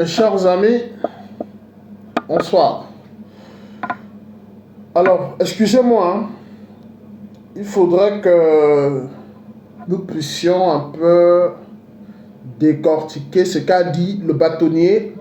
Mes chers amis, bonsoir. Alors, excusez-moi, hein, il faudrait que nous puissions un peu décortiquer ce qu'a dit le bâtonnier.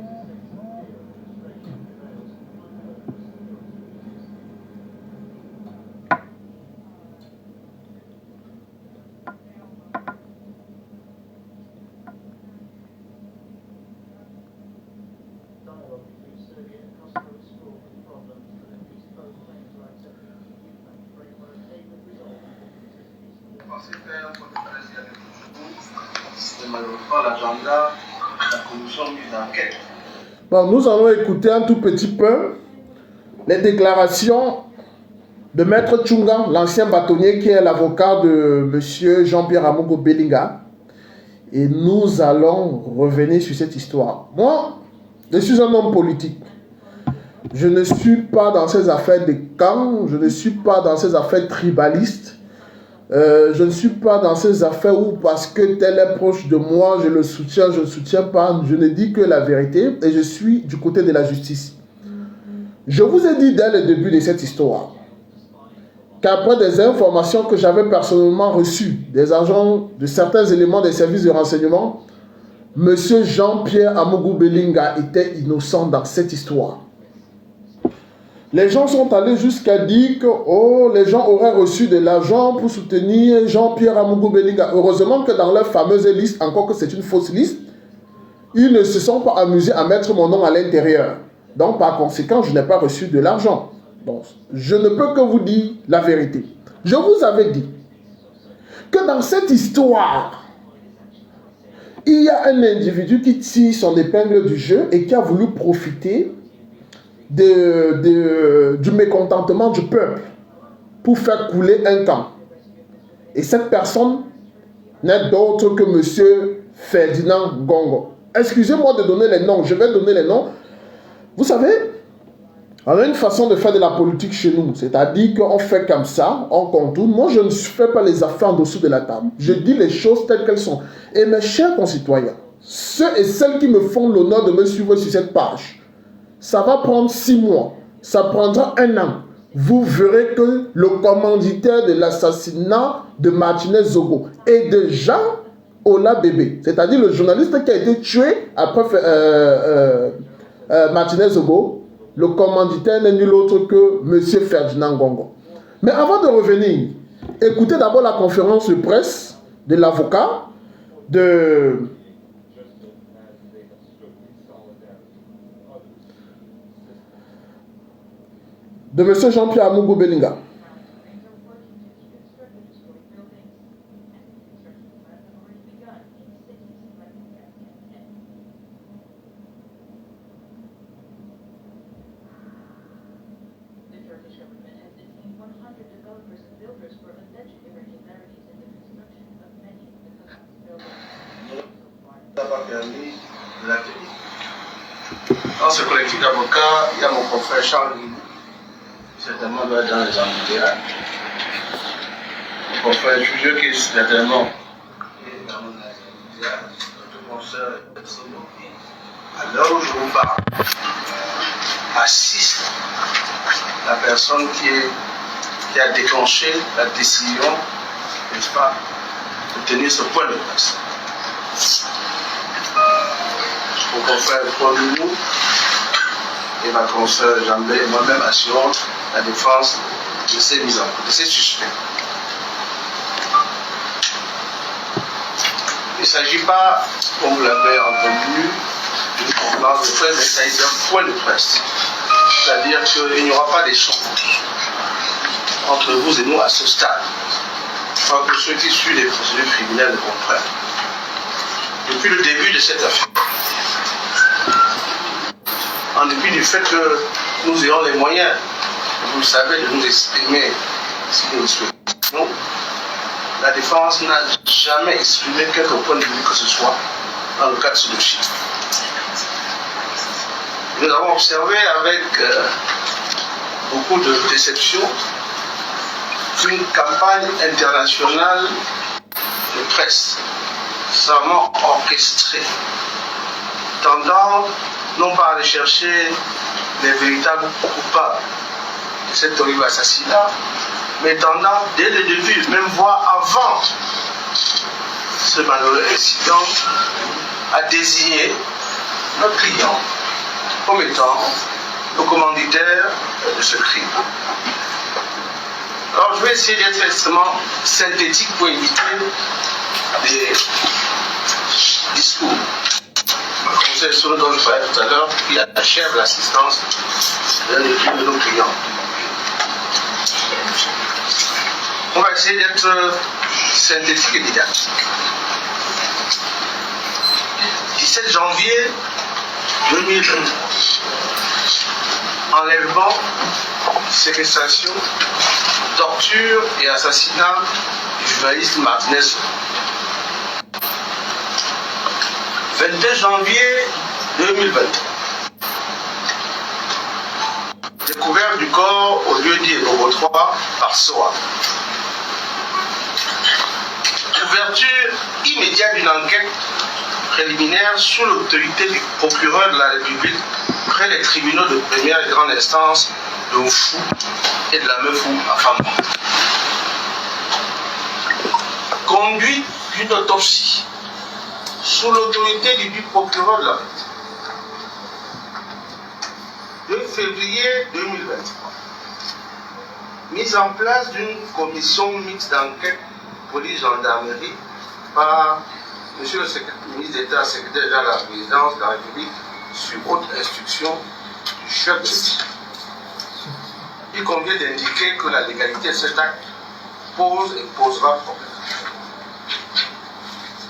Bon, nous allons écouter un tout petit peu les déclarations de Maître Tchunga, l'ancien bâtonnier qui est l'avocat de M. Jean-Pierre Amogo Belinga. Et nous allons revenir sur cette histoire. Moi, je suis un homme politique. Je ne suis pas dans ces affaires de camp, je ne suis pas dans ces affaires tribalistes. Je ne suis pas dans ces affaires où parce que tel est proche de moi, je le soutiens, je ne le soutiens pas. Je ne dis que la vérité et je suis du côté de la justice. Je vous ai dit dès le début de cette histoire qu'après des informations que j'avais personnellement reçues des agents de certains éléments des services de renseignement, M. Jean-Pierre Amogo Belinga était innocent dans cette histoire. Les gens sont allés jusqu'à dire que les gens auraient reçu de l'argent pour soutenir Jean-Pierre Amogo Belinga. Heureusement que dans leur fameuse liste, encore que c'est une fausse liste, ils ne se sont pas amusés à mettre mon nom à l'intérieur. Donc par conséquent, je n'ai pas reçu de l'argent. Bon, je ne peux que vous dire la vérité. Je vous avais dit que dans cette histoire, il y a un individu qui tire son épingle du jeu et qui a voulu profiter du mécontentement du peuple pour faire couler un camp. Et cette personne n'est d'autre que M. Ferdinand Gongo. Excusez-moi de donner les noms, je vais donner les noms. Vous savez, on a une façon de faire de la politique chez nous, c'est-à-dire qu'on fait comme ça, on contourne. Moi, je ne fais pas les affaires en dessous de la table. Je dis les choses telles qu'elles sont. Et mes chers concitoyens, ceux et celles qui me font l'honneur de me suivre sur cette page, ça va prendre 6 mois, ça prendra 1 an. Vous verrez que le commanditaire de l'assassinat de Martinez Zogo et de Jean Ola Bébé, c'est-à-dire le journaliste qui a été tué après Martinez Zogo, le commanditaire n'est nul autre que M. Ferdinand Gongo. Mais avant de revenir, écoutez d'abord la conférence de presse de l'avocat de M. Jean-Pierre Amogo Belinga. Dans ce collectif d'avocats, il y a mon confrère Charles Guigou, certainement doit être dans les embouteillages. Mon confrère Julio qui est certainement dans notre confrère à l'heure où je vous parle, assiste la personne qui a déclenché la décision, n'est-ce pas, de tenir ce point de presse. Mon confrère Paul Loulou et ma consoeur Jambé et moi-même assurons la défense de ces mises en cause, de ces suspects. Il ne s'agit pas, comme vous l'avez entendu, d'une conférence de presse, mais il s'agit d'un point de presse. C'est-à-dire qu'il n'y aura pas d'échange entre vous et nous à ce stade. Enfin, que ceux qui suivent les procédures criminelles le comprennent. Depuis le début de cette affaire, en dépit du fait que nous ayons les moyens, vous le savez, de nous exprimer si nous le souhaitons, la défense n'a jamais exprimé quelque point de vue que ce soit dans le cas de ce dossier. Nous avons observé avec beaucoup de déception une campagne internationale de presse savamment orchestrée tendant non pas à rechercher les véritables coupables de cet horrible assassinat, mais tendant dès le début, même voire avant ce malheureux incident, à désigner notre client comme étant le commanditaire de ce crime. Alors je vais essayer d'être extrêmement synthétique pour éviter des discours. Comme c'est ce dont je parlais tout à l'heure, qui achève l'assistance d'un de nos clients. On va essayer d'être synthétique et didactique. 17 janvier 2023. Enlèvement, séquestration, torture et assassinat du journaliste Martinez. 22 janvier 2023. Découverte du corps au lieu dit Bobo 3 par SOA. Ouverture immédiate d'une enquête préliminaire sous l'autorité du procureur de la République près des tribunaux de première et grande instance de Oufou et de la Meufou à Famba. Conduite d'une autopsie sous l'autorité du procureur de la République. 2 février 2023. Mise en place d'une commission mixte d'enquête police-gendarmerie par M. le ministre d'État, secrétaire général de la présidence de la République, sur haute instruction du chef de l'État. Il convient d'indiquer que la légalité de cet acte pose et posera problème.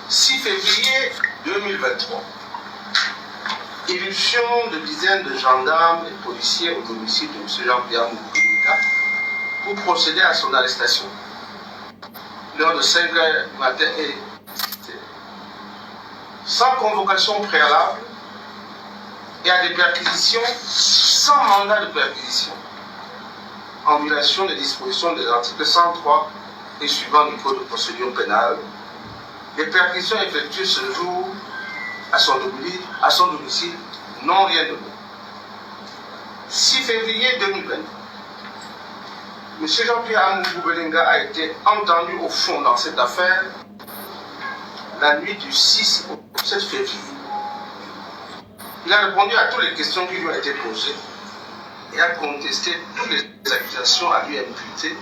6 février 2023. Irruption de dizaines de gendarmes et policiers au domicile de M. Jean-Pierre Moukoulika pour procéder à son arrestation. L'heure de 5 h du matin et sans convocation préalable et à des perquisitions sans mandat de perquisition en violation des dispositions des articles 103 et suivants du Code de procédure pénale. Les perquisitions effectuées ce jour à son domicile n'ont rien de bon. 6 février 2020, M. Jean-Pierre Amougou Belinga a été entendu au fond dans cette affaire la nuit du 6 au 7 février. Il a répondu à toutes les questions qui lui ont été posées et a contesté toutes les accusations à lui imputées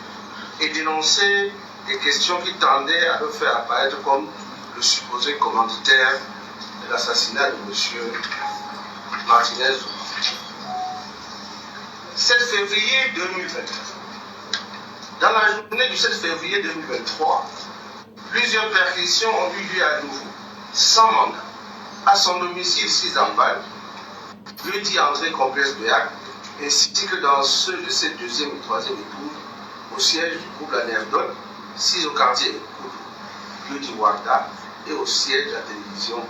et dénoncé des questions qui tendaient à le faire apparaître comme le supposé commanditaire de l'assassinat de M. Martinez. 7 février 2023. Dans la journée du 7 février 2023, plusieurs perquisitions ont eu lieu à nouveau, sans mandat, à son domicile 6 Zambal, lieu-dit André Complexe Béac, ainsi que dans ceux de ses deuxième et troisième épouses, au siège du couple à Nerdol, 6 au quartier couple, lieu-dit Warda, et au siège de la télévision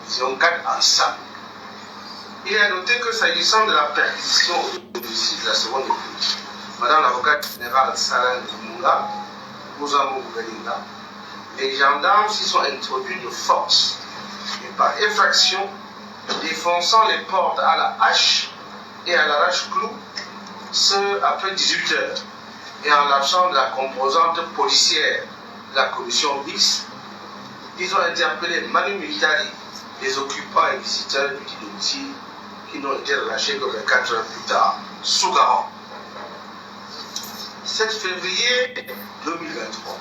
Vision 4 ensemble. Il est à noter que s'agissant de la perquisition au domicile de la seconde épouse, Madame l'avocate générale Sarah Munga, Ouzamou Belinga, les gendarmes s'y sont introduits de force et par effraction, défonçant les portes à la hache et à l'arrache-clou, ce après 18 heures, et en l'absence de la composante policière de la commission mixte, ils ont interpellé Manu Militari, les occupants et visiteurs du domicile qui n'ont été relâchés que 24 heures plus tard, sous garant. 7 février 2023.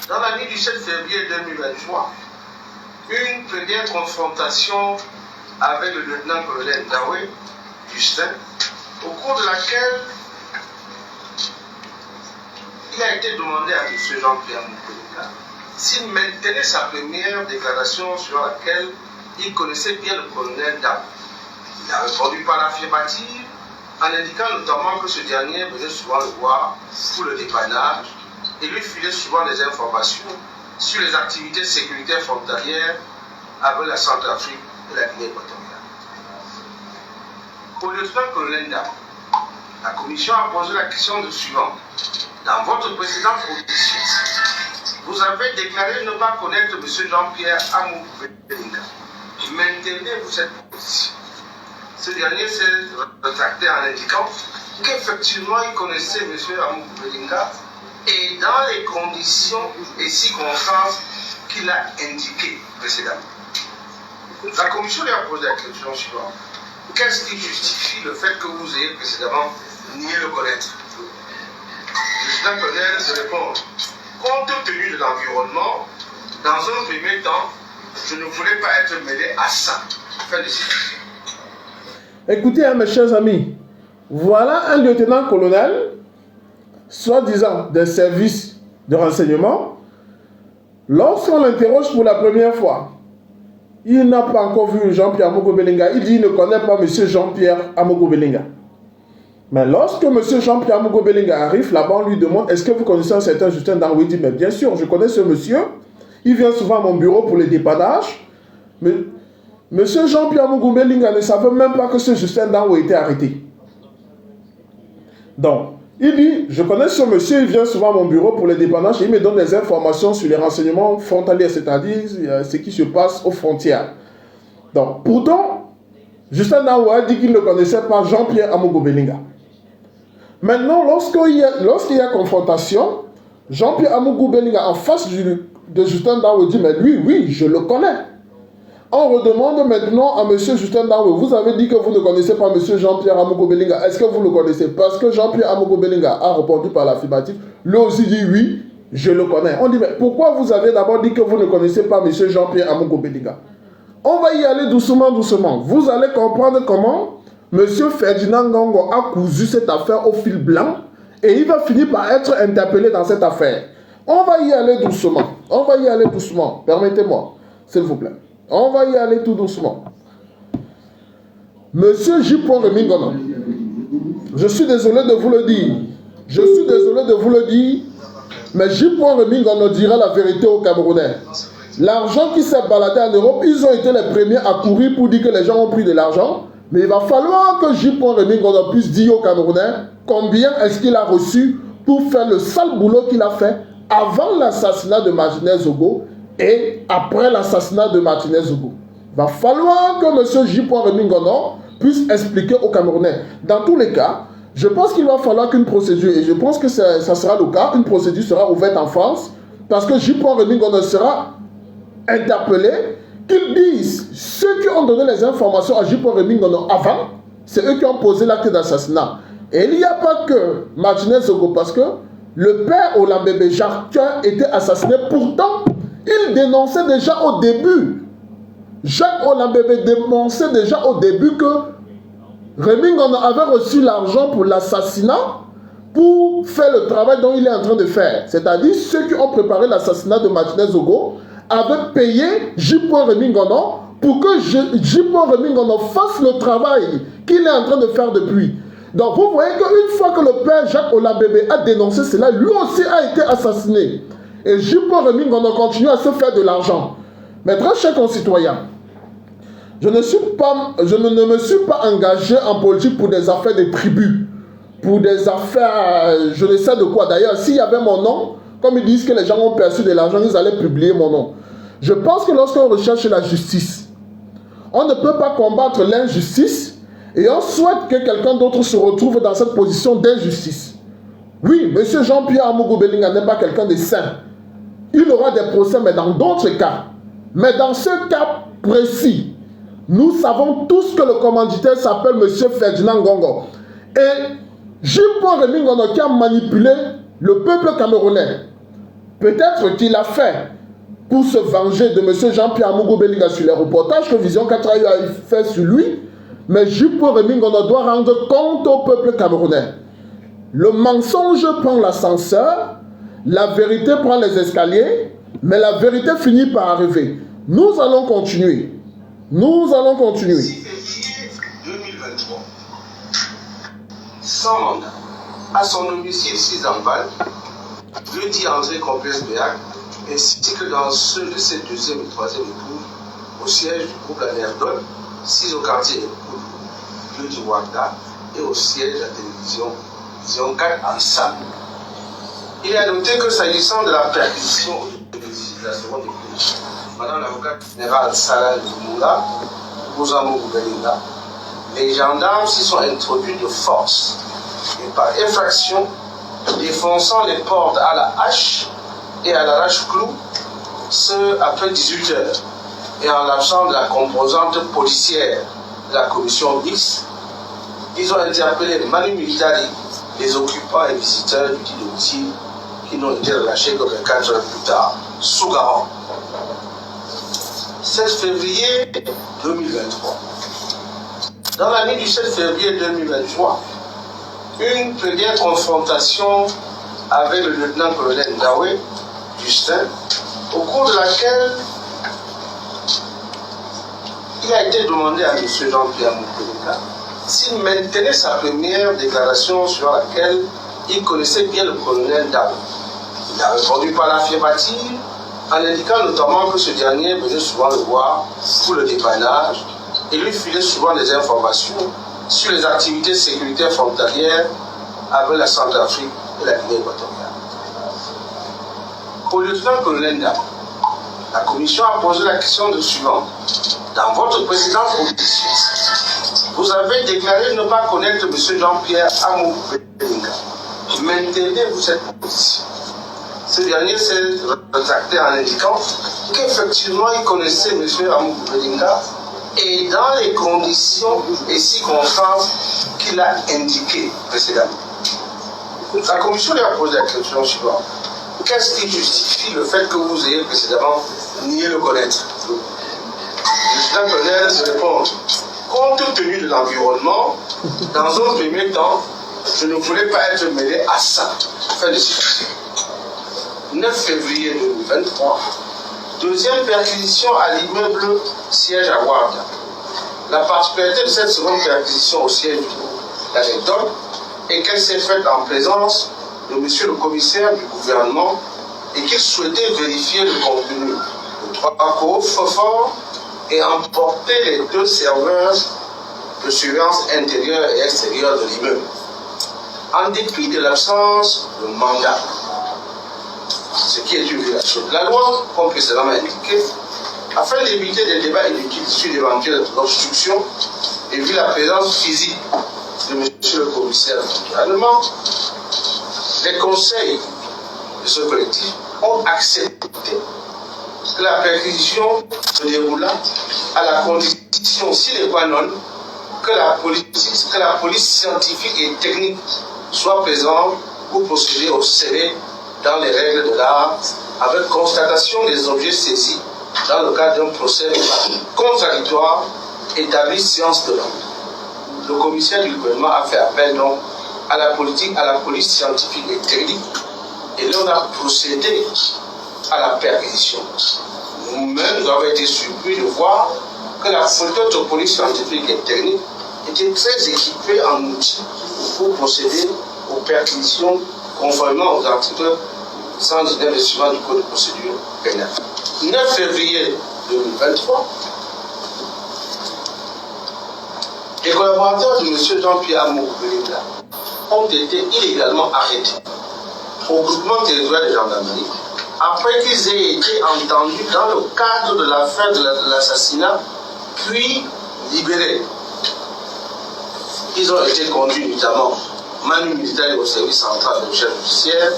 Dans la nuit du 7 février 2023, une première confrontation avec le lieutenant-colonel Dawé Justin, au cours de laquelle il a été demandé à M. Jean-Pierre Moukoulika s'il maintenait sa première déclaration sur laquelle il connaissait bien le colonel Dawé. Il a répondu par l'affirmative en indiquant notamment que ce dernier venait souvent le voir pour le dépannage et lui filait souvent des informations sur les activités sécuritaires frontalières avec la Centrafrique et la Guinée équatoriale. Au lieutenant-colonel Dawé, la commission a posé la question suivante. Dans votre précédente audition, vous avez déclaré ne pas connaître M. Jean-Pierre Amougou Belinga, maintenez-vous cette position. Ce dernier s'est rétracté en indiquant qu'effectivement il connaissait M. Amougou Belinga et dans les conditions et circonstances qu'il a indiquées précédemment. La commission lui a posé la question suivante. Qu'est-ce qui justifie le fait que vous ayez précédemment nié le connaître? Le président Colonel se répond, compte tenu de l'environnement, dans un premier temps, je ne voulais pas être mêlé à ça. Fin de citation. Écoutez, mes chers amis, voilà un lieutenant-colonel, soi-disant des services de renseignement. Lorsqu'on l'interroge pour la première fois, il n'a pas encore vu Jean-Pierre Amougou Belinga. Il dit qu'il ne connaît pas M. Jean-Pierre Amougou Belinga. Mais lorsque M. Jean-Pierre Amougou Belinga arrive, là-bas, on lui demande, est-ce que vous connaissez un certain Justin Dango? Il dit, mais bien sûr, je connais ce monsieur. Il vient souvent à mon bureau pour les dépannages. Mais M. Jean-Pierre Amougou Belinga ne savait même pas que ce Justin Dango était arrêté. Donc, il dit, je connais ce monsieur, il vient souvent à mon bureau pour les dépannages, il me donne des informations sur les renseignements frontaliers, c'est-à-dire ce qui se passe aux frontières. Donc, pourtant, Justin Dango a dit qu'il ne connaissait pas Jean-Pierre Amougou Belinga. Maintenant, lorsqu'il y a confrontation, Jean-Pierre Amougou Belinga en face de Justin Dango dit, mais lui, oui, je le connais. On redemande maintenant à M. Justin Dango, vous avez dit que vous ne connaissez pas M. Jean-Pierre Amougou Belinga. Est-ce que vous le connaissez? Parce que Jean-Pierre Amougou Belinga a répondu par l'affirmatif. Lui aussi dit oui, je le connais. On dit, mais pourquoi vous avez d'abord dit que vous ne connaissez pas M. Jean-Pierre Amougou Belinga? On va y aller doucement, doucement. Vous allez comprendre comment M. Ferdinand Ngongo a cousu cette affaire au fil blanc et il va finir par être interpellé dans cette affaire. On va y aller doucement. On va y aller doucement. Permettez-moi, s'il vous plaît. On va y aller tout doucement. Monsieur J. Remingono, je suis désolé de vous le dire. Je suis désolé de vous le dire, mais J. Remingono dira la vérité aux Camerounais. L'argent qui s'est baladé en Europe, ils ont été les premiers à courir pour dire que les gens ont pris de l'argent. Mais il va falloir que J. Remingono puisse dire aux Camerounais combien est-ce qu'il a reçu pour faire le sale boulot qu'il a fait avant l'assassinat de Martinez Zogo et après l'assassinat de Martinez Zogo. Il va falloir que M. J. Remingono puisse expliquer aux Camerounais. Dans tous les cas, je pense qu'il va falloir qu'une procédure, et je pense que ça sera le cas, une procédure sera ouverte en France, parce que J. Remingono sera interpellé, qu'ils disent, ceux qui ont donné les informations à J. Remingono avant, c'est eux qui ont posé l'acte d'assassinat. Et il n'y a pas que Martinez Zogo, parce que le père Olambebe Jacques était assassiné, pourtant, il dénonçait déjà au début. Jacques Olambebe dénonçait déjà au début que Remingono avait reçu l'argent pour l'assassinat pour faire le travail dont il est en train de faire. C'est-à-dire ceux qui ont préparé l'assassinat de Martinez Zogo avaient payé J. Remingono pour que J. Remingono fasse le travail qu'il est en train de faire depuis. Donc vous voyez qu'une fois que le père Jacques Olambebe a dénoncé cela, lui aussi a été assassiné. Et J. Remingono continue à se faire de l'argent. Mais très chers concitoyens, je ne me suis pas engagé en politique pour des affaires de tribus, pour des affaires, je ne sais de quoi. D'ailleurs, s'il y avait mon nom, comme ils disent que les gens ont perçu de l'argent, ils allaient publier mon nom. Je pense que lorsqu'on recherche la justice, on ne peut pas combattre l'injustice et on souhaite que quelqu'un d'autre se retrouve dans cette position d'injustice. Oui, M. Jean-Pierre Amougou Belinga n'est pas quelqu'un de sain. Il aura des procès, mais dans d'autres cas. Mais dans ce cas précis, nous savons tous que le commanditaire s'appelle M. Ferdinand Ngongo. Et J. Remingono qui a manipulé le peuple camerounais. Peut-être qu'il a fait pour se venger de M. Jean-Pierre Amougou Belinga sur les reportages que Vision 4 a fait sur lui. Mais J. Remingono doit rendre compte au peuple camerounais. Le mensonge prend l'ascenseur, la vérité prend les escaliers, mais la vérité finit par arriver. Nous allons continuer. Nous allons continuer. 6 février 2023, sans mandat, à son domicile 6 en Val, jeudi André Complexe Béac, ainsi que dans ceux de ses deuxième et troisième époux, au siège du groupe La Nerdonne, 6 au quartier jeudi Wagda, et au siège de la télévision Vision 4 ensemble. Il est à noter que s'agissant de la perquisition de la seconde épouse, Madame l'avocate générale Sarah Lumumba, Bozamou Belinga, les gendarmes s'y sont introduits de force et par effraction, défonçant les portes à la hache et à l'arrache-clou, ce après 18 heures, et en l'absence de la composante policière de la commission mixte, ils ont interpellé Manu Militari, les occupants et visiteurs du dit domicile qui n'ont été relâchés que 24 heures plus tard, sous garant. 7 février 2023. Dans la nuit du 7 février 2023, une première confrontation avec le lieutenant-colonel Ndawé Justin, au cours de laquelle il a été demandé à M. Jean-Pierre Moukoulika s'il maintenait sa première déclaration sur laquelle il connaissait bien le colonel Ndawé. Il a répondu par l'affirmative en indiquant notamment que ce dernier venait souvent le voir pour le dépannage et lui filait souvent des informations sur les activités sécuritaires frontalières avec la Centrafrique et la Guinée équatoriale. Au lieutenant-colonel Ndawé, la commission a posé la question de suivant. Dans votre précédente audition, vous avez déclaré ne pas connaître M. Jean-Pierre Amou Belinga. Maintenez-vous cette position? Ce dernier s'est rétracté en indiquant qu'effectivement il connaissait M. Amou Belinga et dans les conditions et circonstances qu'il a indiquées précédemment. La commission lui a posé la question suivante. Qu'est-ce qui justifie le fait que vous ayez précédemment nié le connaître? Le lieutenant-colonel se répond, compte tenu de l'environnement, dans un premier temps, je ne voulais pas être mêlé à ça. Fin de citation. 9 février 2023, deuxième perquisition à l'immeuble siège à Ouarda. La particularité de cette seconde perquisition au siège de l'anecdote est qu'elle s'est faite en présence de monsieur le commissaire du gouvernement et qu'il souhaitait vérifier le contenu de 3 coffres-forts et emporter les 2 serveurs de surveillance intérieure et extérieure de l'immeuble. En dépit de l'absence de mandat, ce qui est une violation de la loi, comme précédemment indiqué, afin d'éviter des débats inutiles sur d'éventuelles obstructions et vu la présence physique de monsieur le commissaire du gouvernement, les conseils de ce collectif ont accepté que la perquisition se déroula à la condition sine qua non que la police scientifique et technique soit présente pour procéder au scellé dans les règles de l'art avec constatation des objets saisis dans le cadre d'un procès contradictoire établi séance de l'ordre. Le commissaire du gouvernement a fait appel donc à la police scientifique et technique et l'on a procédé à la perquisition. Nous-mêmes, nous avons été surpris de voir que la police scientifique et technique était très équipée en outils pour procéder aux perquisitions conformément aux articles 119 et suivants du Code de procédure pénale. 9 février 2023, les collaborateurs de M. Jean-Pierre Amou Belinga ont été illégalement arrêtés au groupement territorial de gendarmerie après qu'ils aient été entendus dans le cadre de l'affaire de l'assassinat, puis libérés. Ils ont été conduits notamment Manu Militari au service central de chef judiciaire,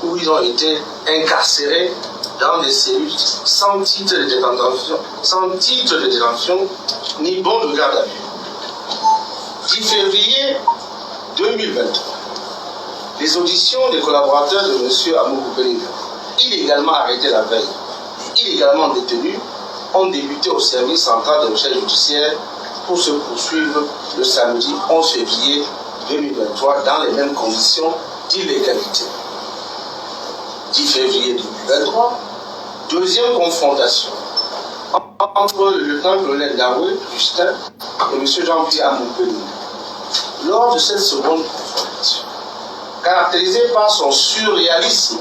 où ils ont été incarcérés dans des cellules sans titre de détention, ni bon de garde à vue. 10 février 2023, les auditions des collaborateurs de M. Amou Belinga, illégalement arrêtés la veille et illégalement détenus, ont débuté au service central de chef judiciaire pour se poursuivre le samedi 11 février 2023 dans les mêmes conditions d'illégalité. 10 février 2023, deuxième confrontation entre le lieutenant-colonel Ndawé Justin et M. Jean-Pierre Amou Belinga. Lors de cette seconde confrontation, caractérisée par son surréalisme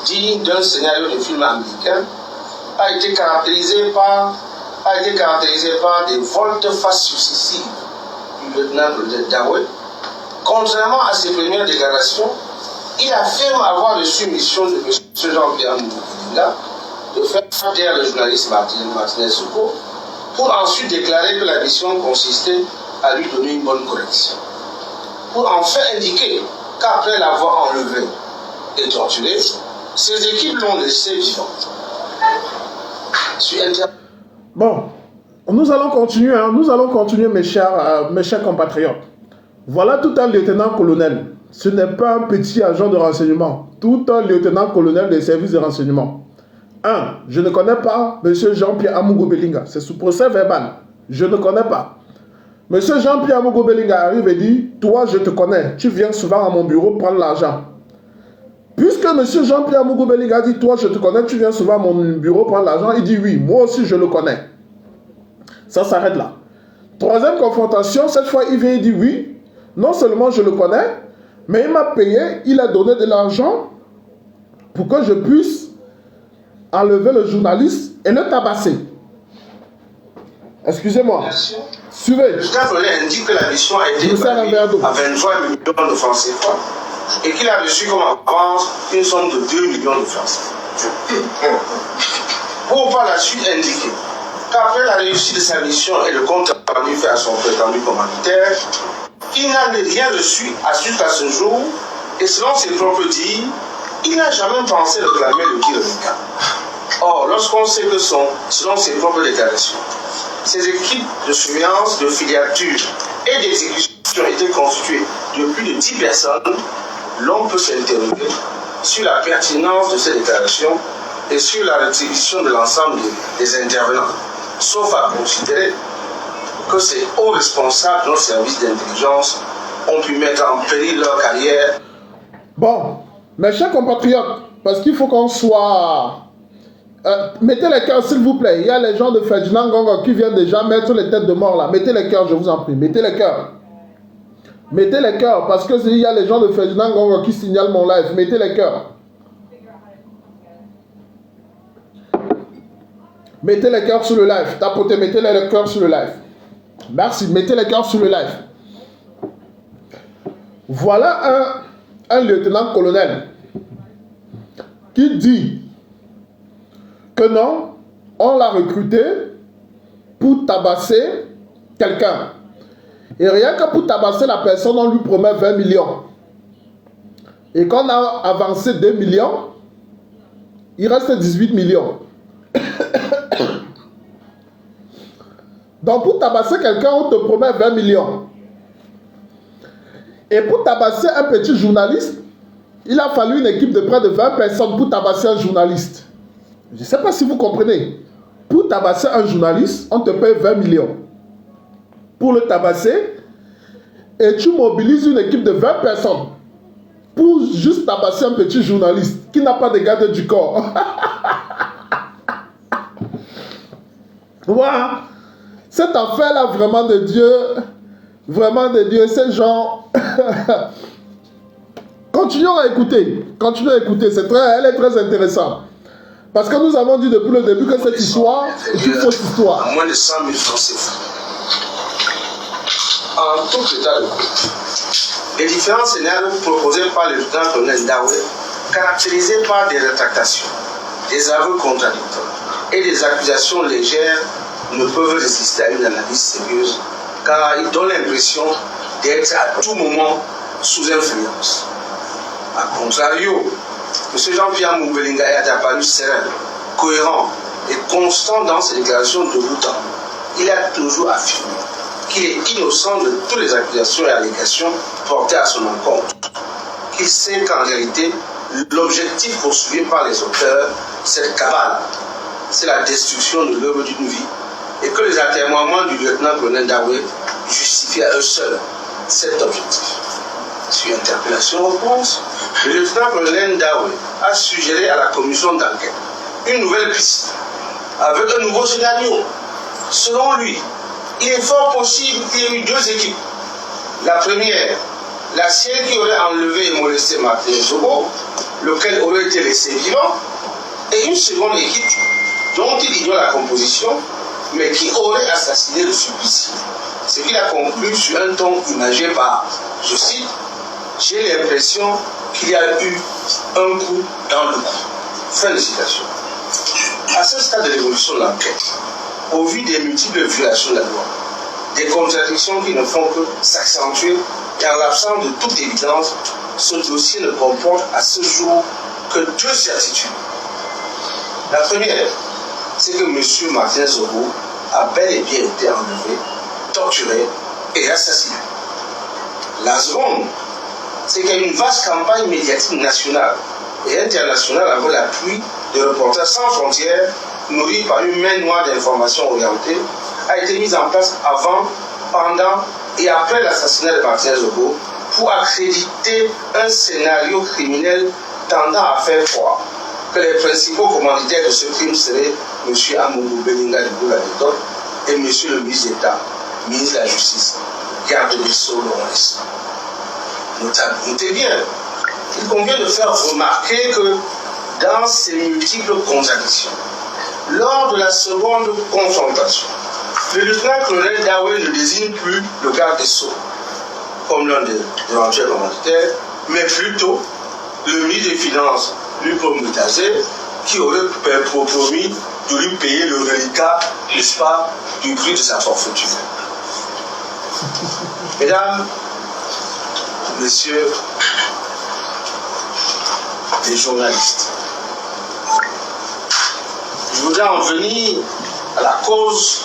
digne d'un scénario de film américain, a été caractérisée par des volte-face successives du lieutenant-colonel Ndawé. Contrairement à ses premières déclarations, il affirme avoir reçu mission de M. Jean-Pierre Moukoulika de faire taire le journaliste Martinez Souko pour ensuite déclarer que la mission consistait à lui donner une bonne correction. Pour enfin indiquer qu'après l'avoir enlevé et torturé, ses équipes l'ont laissé vivant. Bon, nous allons continuer, mes chers compatriotes. Voilà tout un lieutenant-colonel. Ce n'est pas un petit agent de renseignement. Tout un lieutenant-colonel des services de renseignement. Je ne connais pas M. Jean-Pierre Amougou Belinga. C'est sous procès verbal. Je ne connais pas. M. Jean-Pierre Amougou Belinga arrive et dit, toi, je te connais. Tu viens souvent à mon bureau prendre l'argent. Puisque M. Jean-Pierre Amougou Belinga dit, toi, je te connais, tu viens souvent à mon bureau prendre l'argent, il dit, oui, moi aussi, je le connais. Ça s'arrête là. Troisième confrontation, cette fois, il vient et dit, oui, non seulement je le connais, mais il m'a payé, il a donné de l'argent pour que je puisse enlever le journaliste et le tabasser. Excusez-moi. Suivez. Le tableau indique que la mission a été évaluée à 23 millions de francs CFA et qu'il a reçu comme avance une somme de 2 millions de francs CFA. Pour par la suite indiquer qu'après la réussite de sa mission et le compte rendu fait à son prétendu commanditaire, il n'a rien reçu jusqu'à ce jour et selon ses propres dires, il n'a jamais pensé réclamer le kilo. Or, lorsqu'on sait que selon ses propres déclarations, ces équipes de surveillance, de filature et d'exécution étaient constituées de plus de 10 personnes, l'on peut s'interroger sur la pertinence de ces déclarations et sur la rétribution de l'ensemble des intervenants, sauf à considérer que ces hauts responsables de nos services d'intelligence ont pu mettre en péril leur carrière. Bon, mes chers compatriotes, parce qu'il faut qu'on soit... mettez les cœurs s'il vous plaît. Il y a les gens de Ferdinand Gongo qui viennent déjà mettre les têtes de mort là. Mettez les cœurs, je vous en prie. Mettez les cœurs. Mettez les cœurs parce que il y a les gens de Ferdinand Gongo qui signalent mon live. Mettez les cœurs. Mettez les cœurs sur le live. Tapotez, mettez les cœurs sur le live. Merci. Mettez les cœurs sur le live. Voilà un lieutenant-colonel qui dit que non, on l'a recruté pour tabasser quelqu'un. Et rien que pour tabasser la personne, on lui promet 20 millions. Et qu'on a avancé 2 millions, il reste 18 millions. Donc pour tabasser quelqu'un, on te promet 20 millions. Et pour tabasser un petit journaliste, il a fallu une équipe de près de 20 personnes pour tabasser un journaliste. Je ne sais pas si vous comprenez. Pour tabasser un journaliste, on te paye 20 millions. Pour le tabasser, et tu mobilises une équipe de 20 personnes pour juste tabasser un petit journaliste qui n'a pas de garde du corps. Voilà. Cette affaire-là, vraiment de Dieu, ces gens... Continuons à écouter. Continuez à écouter. Elle est très intéressante. Parce que nous avons dit depuis le début que cette histoire est une fausse histoire. À moins de 100 000 francs CFA. En tout état de cause, les différents scénarios proposés par le lieutenant-colonel Ndaoué, caractérisés par des rétractations, des aveux contradictoires et des accusations légères, ne peuvent résister à une analyse sérieuse, car ils donnent l'impression d'être à tout moment sous influence. A contrario, M. Jean-Pierre Amougou Belinga est apparu serein, cohérent et constant dans ses déclarations de bout en bout. Il a toujours affirmé qu'il est innocent de toutes les accusations et allégations portées à son encontre. Qu'il sait qu'en réalité, l'objectif poursuivi par les auteurs, cette cabale, c'est la destruction de l'œuvre d'une vie, et que les atermoiements du lieutenant-colonel Ndaoué justifient à eux seuls cet objectif. Sur interpellation-réponse, le lieutenant-colonel Ndaoué a suggéré à la commission d'enquête une nouvelle piste avec un nouveau scénario. Selon lui, il est fort possible qu'il y ait eu deux équipes. La première, la sienne qui aurait enlevé et molesté Martin Zogo, lequel aurait été laissé vivant, et une seconde équipe dont il ignore la composition, mais qui aurait assassiné le supplicié. Ce qu'il a conclu sur un ton imagé par, je cite, « J'ai l'impression qu'il y a eu un coup dans le coup ». Fin de citation. À ce stade de l'évolution de l'enquête, au vu des multiples violations de la loi, des contradictions qui ne font que s'accentuer et en l'absence de toute évidence, ce dossier ne comporte à ce jour que deux certitudes. La première, c'est que M. Martin Zogo a bel et bien été enlevé, torturé et assassiné. La seconde, c'est qu'il y a une vaste campagne médiatique nationale et internationale avec l'appui de Reporters sans frontières, nourrie par une main noire d'informations orientées, a été mise en place avant, pendant et après l'assassinat de Martin Zogo pour accréditer un scénario criminel tendant à faire croire que les principaux commanditaires de ce crime seraient M. Amougou Belinga de Bouladédor et M. le ministre d'État, ministre de la Justice, garde des Sceaux Laurent. Notez bien, il convient de faire remarquer que dans ces multiples contradictions, lors de la seconde confrontation, le lieutenant-colonel Daoué ne désigne plus le garde des Sceaux comme l'un des éventuels commanditaires, mais plutôt le ministre des Finances, Lupo Moutazé, qui aurait promis de lui payer le reliquat, n'est-ce pas, du prix de sa forfaiture. Mesdames, Messieurs les journalistes, je voudrais en venir à la cause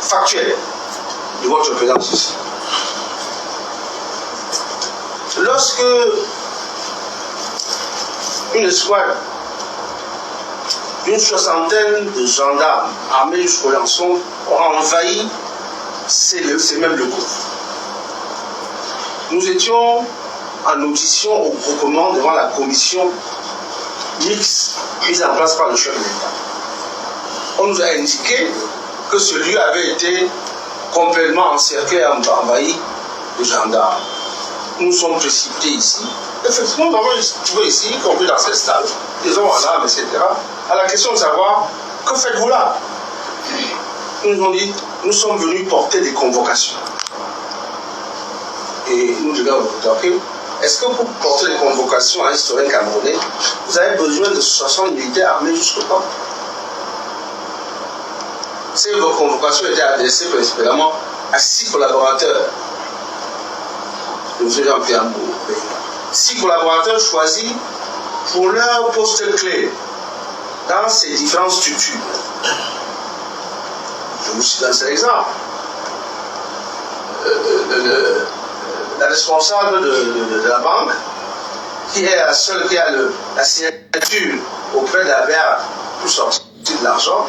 factuelle de votre présence ici. Lorsque une escouade d'une soixantaine de gendarmes armés jusqu'au lançon ont envahi ces mêmes locaux, nous étions en audition au groupement devant la commission mixte mise en place par le chef de l'État. On nous a indiqué que ce lieu avait été complètement encerclé et envahi de gendarmes. Nous nous sommes précipités ici. Effectivement, nous avons trouvé ici, y compris dans cette salle, des hommes en armes, etc. À la question de savoir, que faites-vous là? Ils nous ont dit, nous sommes venus porter des convocations. Et nous devons vous dire, est-ce que pour porter des convocations à un historien camerounais, vous avez besoin de 60 militaires armés jusqu'au temps? Ces vos convocations étaient adressées principalement à 6 collaborateurs de M. Jean-Pierre Amougou. 6 collaborateurs choisis pour leur poste clé dans ces différentes structures. Je vous cite un seul exemple. La responsable de la banque, qui est la seule qui a la signature auprès de la BEA pour sortir de l'argent.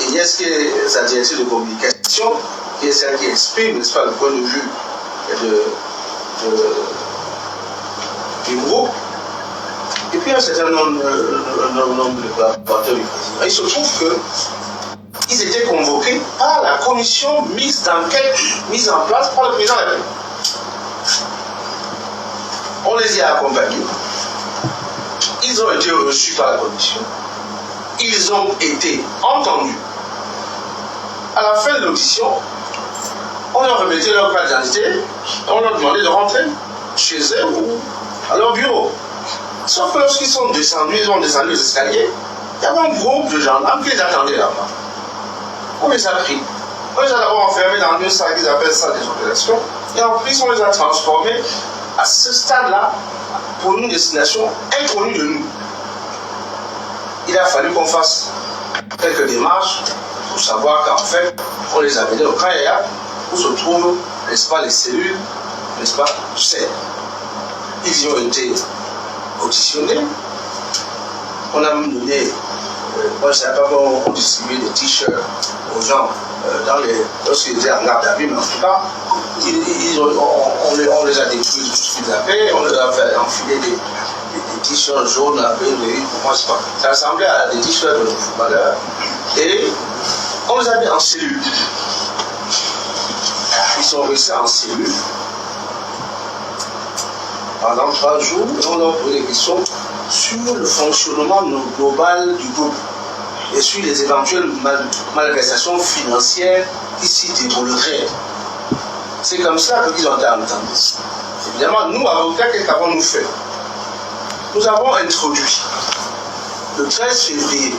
Et il y a sa directive de communication, qui est celle qui exprime, n'est-ce pas, le point de vue du groupe. Et puis un certain nombre de collaborateurs du président. Il se trouve qu'ils étaient convoqués par la commission mixte d'enquête mise en place par le président de la République. On les y a accompagnés. Ils ont été reçus par la commission. Ils ont été entendus. À la fin de l'audition, on leur remettait leur carte d'identité, on leur demandait de rentrer chez eux ou à leur bureau. Sauf que lorsqu'ils sont descendus, ils ont descendu les escaliers, il y avait un groupe de gendarmes qui les attendaient là-bas. On les a pris. On les a d'abord enfermés dans une salle qu'ils appellent salle des opérations, et en plus on les a transformés à ce stade-là pour une destination inconnue de nous. Il a fallu qu'on fasse quelques démarches pour savoir qu'en fait, on les a menés au camp Yaya, où se trouvent, n'est-ce pas, les cellules, n'est-ce pas, du CERN. Ils y ont été auditionnés. On a même donné, moi je ne savais pas comment on distribuait des t-shirts aux gens lorsqu'ils étaient en garde à vue, mais en tout cas, on les a détruits tout ce qu'ils avaient, on les a fait enfiler des t-shirts jaunes avec pour moi, ça ressemblait à des t-shirts de footballeurs. Et on les a mis en cellule. Ils sont restés en cellule pendant 3 jours et on leur posé des questions sur le fonctionnement global du groupe et sur les éventuelles malversations financières qui s'y dérouleraient. C'est comme ça qu'ils ont été entendus. Évidemment, nous, avocats, qu'est-ce qu'avons-nous fait? nous avons introduit le 13 février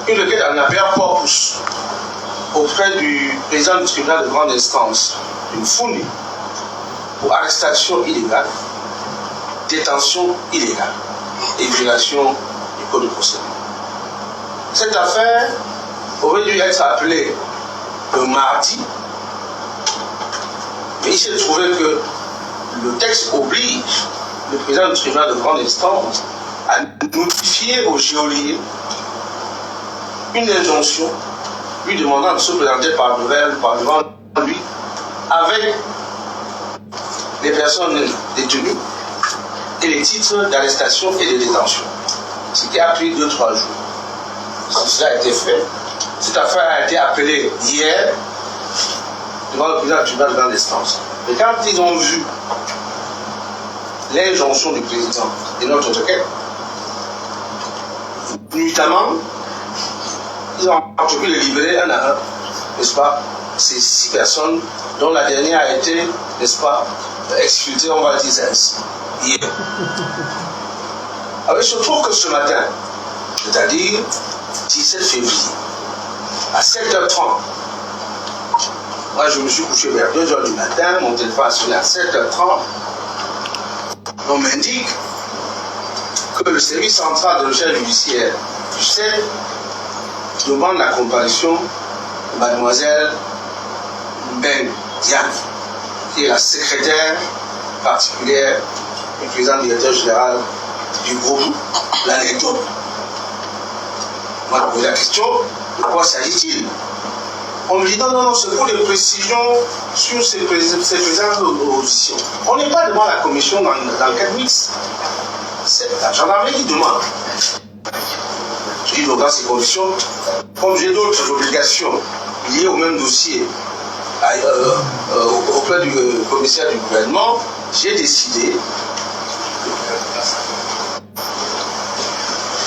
une requête en appel corpus auprès du président du tribunal de grande instance d'une fournie pour arrestation illégale, détention illégale et violation du code de procédure. Cette affaire aurait dû être appelée le mardi, mais il s'est trouvé que le texte oblige le président du tribunal de grande instance à notifier au geôlier une injonction lui demandant de se présenter par devant lui avec les personnes détenues et les titres d'arrestation et de détention. Ce qui a pris 2-3 jours. Cela a été fait. Cette affaire a été appelée hier devant le président du tribunal de grande instance. Et quand ils ont vu l'injonction du président et notre requête, nuitamment, ils ont pu les libérer un à un, n'est-ce pas, ces 6 personnes, dont la dernière a été, n'est-ce pas, exécutée, on va le dire ainsi, hier. Alors il se trouve que ce matin, c'est-à-dire 17 février, à 7h30, moi je me suis couché vers 2h du matin, mon téléphone a sonné à 7h30, on m'indique que le service central de recherche judiciaire du CEL demande la comparution de mademoiselle Ben Diane, qui est la secrétaire particulière du président directeur général du groupe L'Anecdote. Moi, je pose la question, de quoi s'agit-il? On me dit non, c'est pour des précisions sur ces présences d'opposition. On n'est pas devant la commission d'enquête mixte. C'est la gendarmerie qui demande. Je dis donc dans ces conditions, comme j'ai d'autres obligations liées au même dossier auprès du commissaire du gouvernement, j'ai décidé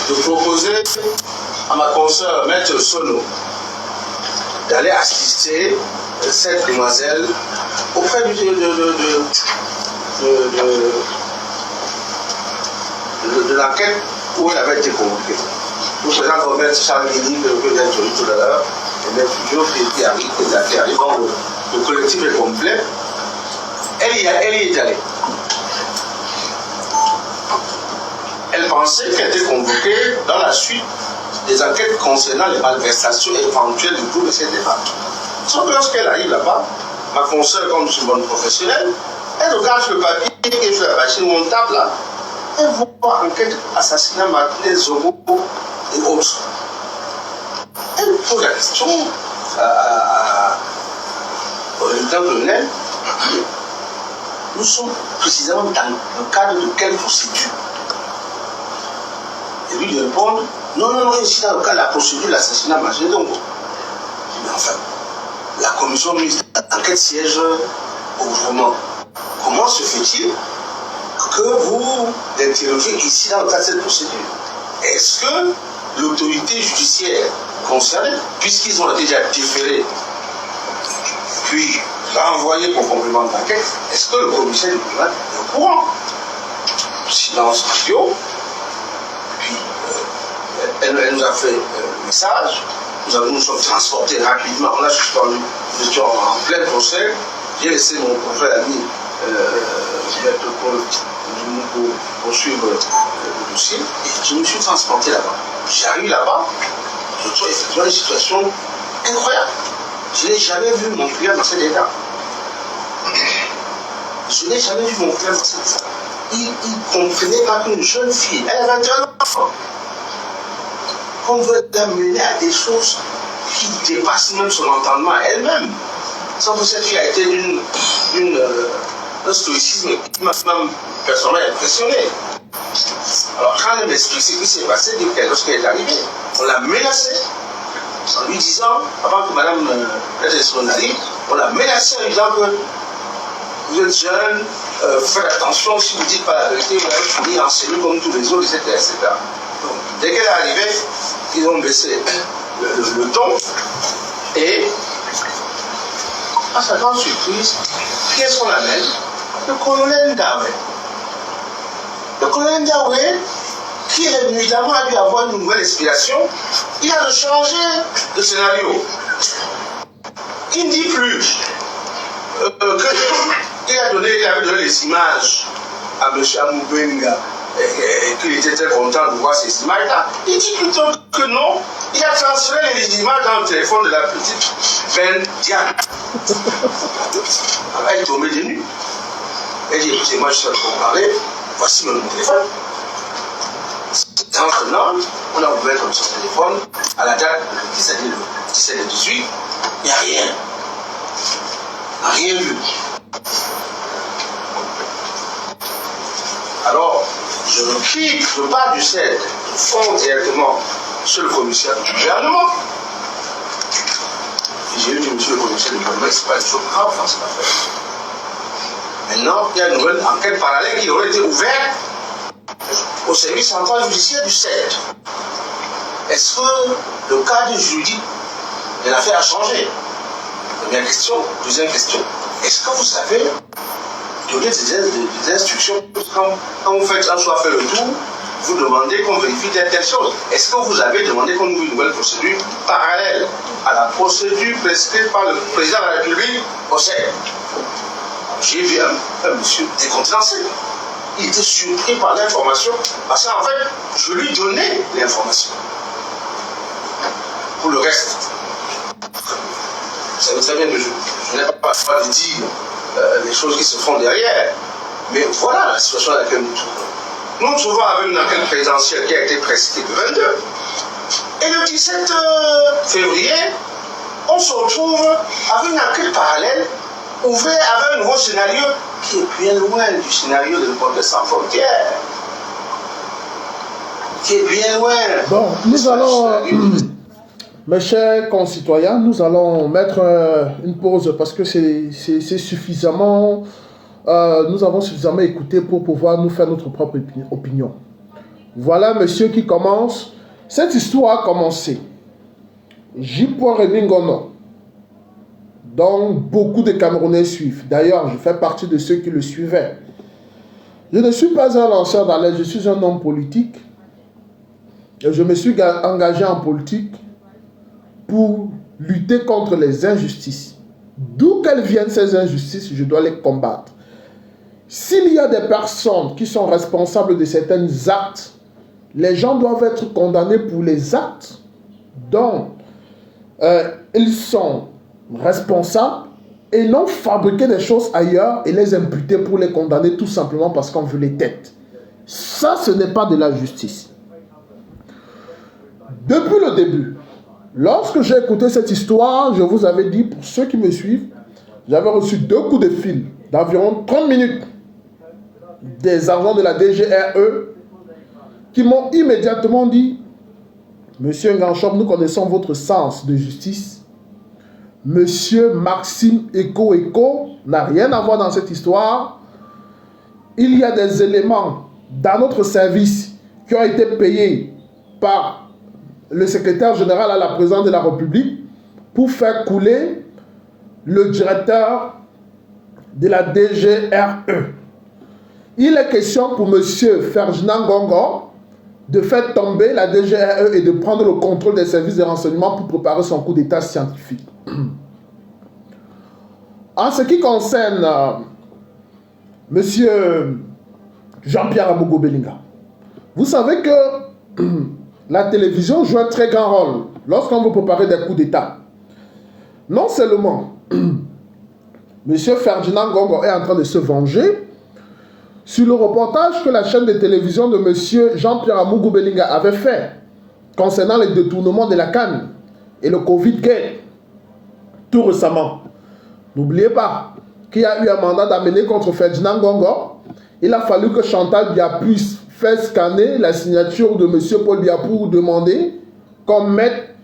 de proposer à ma consoeur Maître Sono d'aller assister cette demoiselle auprès de l'enquête où elle avait été convoquée. Le président Robert Charles-Guigny, que je viens de tout à l'heure, et même toujours qui arrive, donc le collectif est complet. Elle y est allée. Elle pensait qu'elle était convoquée dans la suite des enquêtes concernant les malversations éventuelles du groupe de cette débat. Sauf que lorsqu'elle arrive là-bas, ma consoeur, comme je suis bonne professionnelle, elle regarde le papier qui est sur la machine montable là, elle voit enquête assassinat Martinez, Zobo et autres. Elle pose la question au lieutenant-colonel, nous sommes précisément dans le cadre de quelle procédure? Et lui répond, non, ici dans le cas de la procédure de l'assassinat Martinez. Donc, mais enfin, la commission mixte d'enquête siège au gouvernement. Comment se fait-il que vous interrogez ici dans le cadre de cette procédure? Est-ce que l'autorité judiciaire concernée, puisqu'ils ont déjà différé, puis renvoyé pour complément d'enquête, est-ce que le commissaire du gouvernement est au courant? Silence radio. Puis elle nous a fait un message. Nous sommes transportés rapidement. On a suspendu. Nous étions en plein procès. J'ai laissé mon confrère ami mettre pour poursuivre le dossier. Et je me suis transporté là-bas. J'arrive là-bas. Je trouve effectivement une situation incroyable. Je n'ai jamais vu mon client dans cet état. Je n'ai jamais vu mon client dans cet état. Il comprenait pas qu'une jeune fille, elle a 21 ans, qu'on veut l'amener à des choses qui dépassent même son entendement elle-même. Sauf que cette fille a été d'un stoïcisme qui m'a même personnellement impressionné. Alors quand elle m'explique ce qui s'est passé, lorsqu'elle est arrivée, on l'a menacée en lui disant, avant que madame Edson arrive, on l'a menacée en lui disant que vous êtes jeune, faites attention, si vous ne dites pas la vérité, vous allez finir en cellule comme tous les autres, etc. Donc, dès qu'elle est arrivée, ils ont baissé le ton et, à sa grande surprise, qui est-ce qu'on amène? Le colonel Ndawé. colonel Ndiaoué, qui évidemment a dû avoir une nouvelle inspiration, il a changé de scénario. Il ne dit plus qu'il avait donné les images à M. Amou Belinga et qu'il était très content de voir ces images-là. Il dit plutôt que non, il a transféré les images dans le téléphone de la petite Ben Diane. Alors elle est tombée de nuit. Elle dit, écoutez, moi je suis en train de parler, voici mon téléphone. Maintenant, on a ouvert comme son téléphone à la date du 17 et 18, il n'y a rien. Il n'y a rien vu. Alors, je pars du CED, je fonds directement sur le commissaire du gouvernement. Et j'ai dit, monsieur le commissaire du gouvernement, ce n'est pas une chose grave dans cette affaire. Maintenant, il y a une nouvelle enquête parallèle qui aurait été ouverte au service central judiciaire du CED. Est-ce que le cadre juridique de l'affaire a changé? Première question. Deuxième question. Est-ce que vous savez donner des instructions quand vous faites un choix, fait le tour, vous demandez qu'on vérifie telle chose? Est-ce que vous avez demandé qu'on ouvre une nouvelle procédure parallèle à la procédure prescrite par le président de la République au CED? J'ai vu un monsieur décontenancé. Il était surpris par l'information parce qu'en fait, je lui donnais l'information. Pour le reste, vous savez très bien que je n'ai pas le droit de dire les choses qui se font derrière. Mais voilà la situation à laquelle nous nous trouvons. Nous nous trouvons avec une enquête présidentielle qui a été prescrite le 22. Et le 17 février, on se retrouve avec une enquête parallèle ouverte avec un nouveau scénario qui est bien loin du scénario de Reporters sans frontières. Qui est bien loin. Bon, nous allons, mes chers concitoyens, nous allons mettre une pause parce que c'est suffisamment, nous avons suffisamment écouté pour pouvoir nous faire notre propre opinion. Voilà, monsieur qui commence. Cette histoire a commencé. J.P. Remingono, dont beaucoup de Camerounais suivent. D'ailleurs, je fais partie de ceux qui le suivaient. Je ne suis pas un lanceur d'alerte, je suis un homme politique. Et je me suis engagé en politique pour lutter contre les injustices. D'où qu'elles viennent ces injustices, je dois les combattre. S'il y a des personnes qui sont responsables de certains actes, les gens doivent être condamnés pour les actes dont ils sont responsables et non fabriquer des choses ailleurs et les imputer pour les condamner tout simplement parce qu'on veut les têtes. Ça, ce n'est pas de la justice. Depuis le début, lorsque j'ai écouté cette histoire, je vous avais dit, pour ceux qui me suivent, j'avais reçu 2 coups de fil d'environ 30 minutes des agents de la DGRE qui m'ont immédiatement dit, Monsieur Nganchop, nous connaissons votre sens de justice. Monsieur Maxime Eko n'a rien à voir dans cette histoire. Il y a des éléments dans notre service qui ont été payés par le secrétaire général à la présidence de la République pour faire couler le directeur de la DGRE. Il est question pour monsieur Ferdinand Ngongo de faire tomber la DGRE et de prendre le contrôle des services de renseignement pour préparer son coup d'état scientifique. En ce qui concerne monsieur Jean-Pierre Amogo Belinga, vous savez que la télévision joue un très grand rôle lorsqu'on veut préparer des coups d'état. Non seulement monsieur Ferdinand Ngongo est en train de se venger sur le reportage que la chaîne de télévision de monsieur Jean-Pierre Amogo Belinga avait fait concernant les détournements de la CAN et le Covid-Gate tout récemment. N'oubliez pas qu'il y a eu un mandat d'amener contre Ferdinand Ngongo. Il a fallu que Chantal Biya puisse faire scanner la signature de monsieur Paul Biya pour demander qu'on mette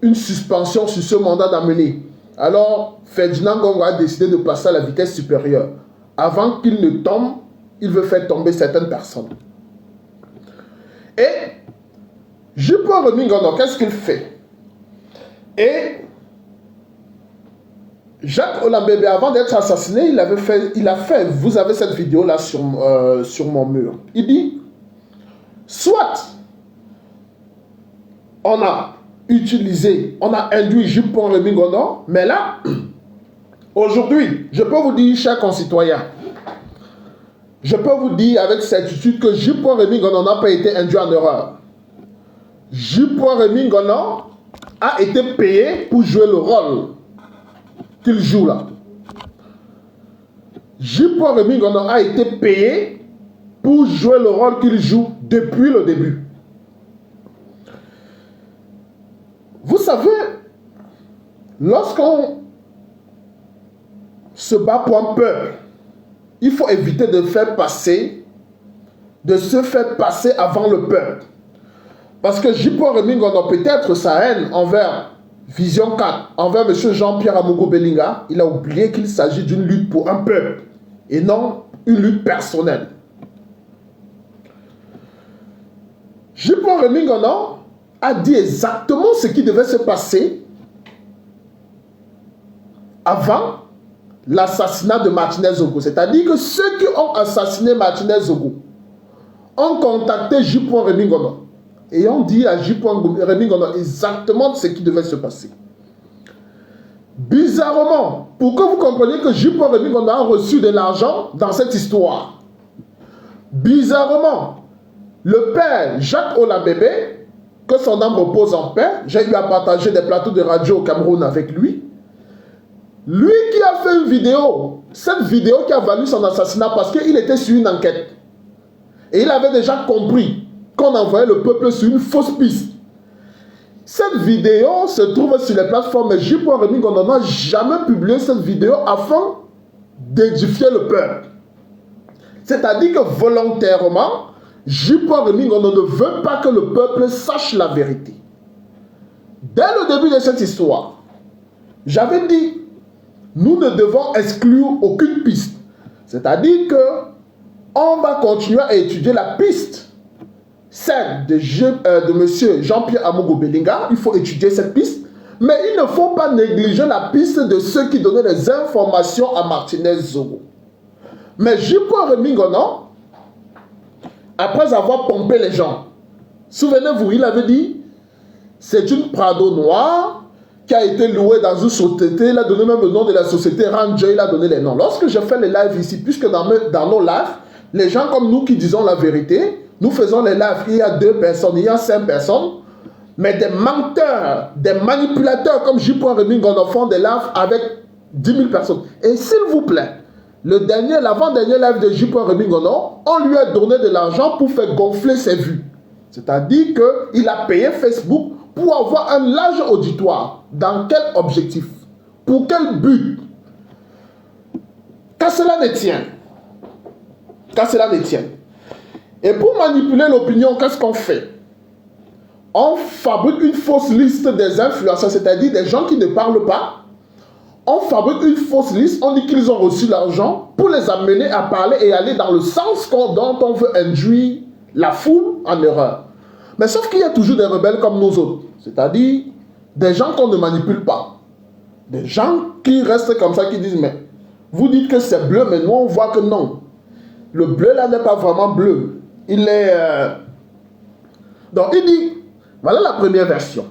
une suspension sur ce mandat d'amener. Alors, Ferdinand Ngongo a décidé de passer à la vitesse supérieure. Avant qu'il ne tombe, il veut faire tomber certaines personnes. Et J.P. Remingono, qu'est-ce qu'il fait? Et Jacques Olambebe, avant d'être assassiné, il a fait, vous avez cette vidéo là sur mon mur. Il dit, Soit on a induit Jupon Rémy Ngono, mais là, aujourd'hui, je peux vous dire, chers concitoyens, je peux vous dire avec certitude que Jupon Rémy Ngono n'a pas été induit en erreur. Jupon Rémy Ngono a été payé pour jouer le rôle qu'il joue là. Jupon Rémy Ngono a été payé pour jouer le rôle qu'il joue depuis le début. Vous savez, lorsqu'on se bat pour un peuple, il faut éviter de se faire passer avant le peuple. Parce que Jupon Rémy Ngono, peut-être sa haine envers Vision 4, envers M. Jean-Pierre Amogo Belinga, il a oublié qu'il s'agit d'une lutte pour un peuple et non une lutte personnelle. Jupon Rémy Ngono a dit exactement ce qui devait se passer avant l'assassinat de Martinez Zogo. C'est-à-dire que ceux qui ont assassiné Martinez Zogo ont contacté Jupon Rémy Ngono et ont dit à Jupon Rémy Ngono exactement ce qui devait se passer. Bizarrement, pour que vous compreniez que Jupon Rémy Ngono a reçu de l'argent dans cette histoire, bizarrement, le père Jacques Olabébé, que son âme repose en paix, j'ai eu à partager des plateaux de radio au Cameroun avec lui. Lui qui a fait une vidéo, cette vidéo qui a valu son assassinat parce qu'il était sur une enquête. Et il avait déjà compris qu'on envoyait le peuple sur une fausse piste. Cette vidéo se trouve sur les plateformes, mais Jupon Rémy Ngono n'a jamais publié cette vidéo afin d'édifier le peuple. C'est-à-dire que volontairement, Jupon Rémy Ngono ne veut pas que le peuple sache la vérité. Dès le début de cette histoire, j'avais dit, nous ne devons exclure aucune piste. C'est-à-dire que on va continuer à étudier la piste, celle de M. Jean-Pierre Amogo Belinga. Il faut étudier cette piste, mais il ne faut pas négliger la piste de ceux qui donnaient les informations à Martinez Zogo. Mais Jupon Rémy Ngono, après avoir pompé les gens, souvenez-vous, il avait dit, c'est une Prado noire qui a été louée dans une société, il a donné même le nom de la société, Ranger, il a donné les noms. Lorsque je fais les lives ici, puisque dans nos lives, les gens comme nous qui disons la vérité, nous faisons les lives, il y a 2 personnes, il y a 5 personnes, mais des menteurs, des manipulateurs comme Jupon Rémy Ngono font des lives avec 10 000 personnes. Et s'il vous plaît, l'avant-dernier live de Jupon Rémy Ngono, on lui a donné de l'argent pour faire gonfler ses vues. C'est-à-dire qu'il a payé Facebook pour avoir un large auditoire. Dans quel objectif? Pour quel but? Qu'à cela ne tienne. Qu'à cela ne tienne. Et pour manipuler l'opinion, qu'est-ce qu'on fait? On fabrique une fausse liste des influenceurs, c'est-à-dire des gens qui ne parlent pas. On fabrique une fausse liste, on dit qu'ils ont reçu l'argent pour les amener à parler et aller dans le sens dont on veut induire la foule en erreur. Mais sauf qu'il y a toujours des rebelles comme nous autres, c'est-à-dire des gens qu'on ne manipule pas. Des gens qui restent comme ça, qui disent, mais vous dites que c'est bleu, mais nous on voit que non. Le bleu là n'est pas vraiment bleu. Il est... Donc il dit, voilà la première version.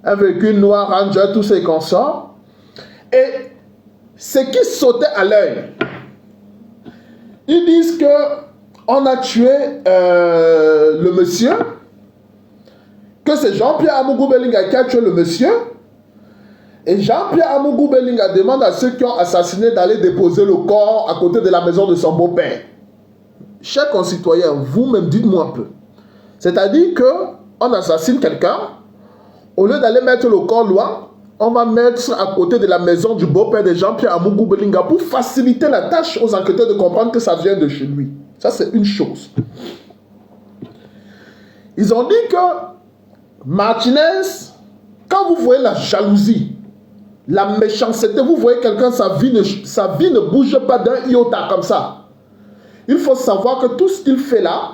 Avec une noire, Ranger, tous ces consorts. Et ce qui sautait à l'œil, ils disent que on a tué le monsieur, que c'est Jean-Pierre Amogo Belinga qui a tué le monsieur, et Jean-Pierre Amogo Belinga demande à ceux qui ont assassiné d'aller déposer le corps à côté de la maison de son beau-père. Chers concitoyens, vous-même dites-moi un peu. C'est-à-dire qu'on assassine quelqu'un, au lieu d'aller mettre le corps loin, on va mettre à côté de la maison du beau-père de Jean-Pierre Amogo Belinga pour faciliter la tâche aux enquêteurs de comprendre que ça vient de chez lui. Ça, c'est une chose. Ils ont dit que Martinez, quand vous voyez la jalousie, la méchanceté, vous voyez quelqu'un, sa vie ne bouge pas d'un iota comme ça. Il faut savoir que tout ce qu'il fait là,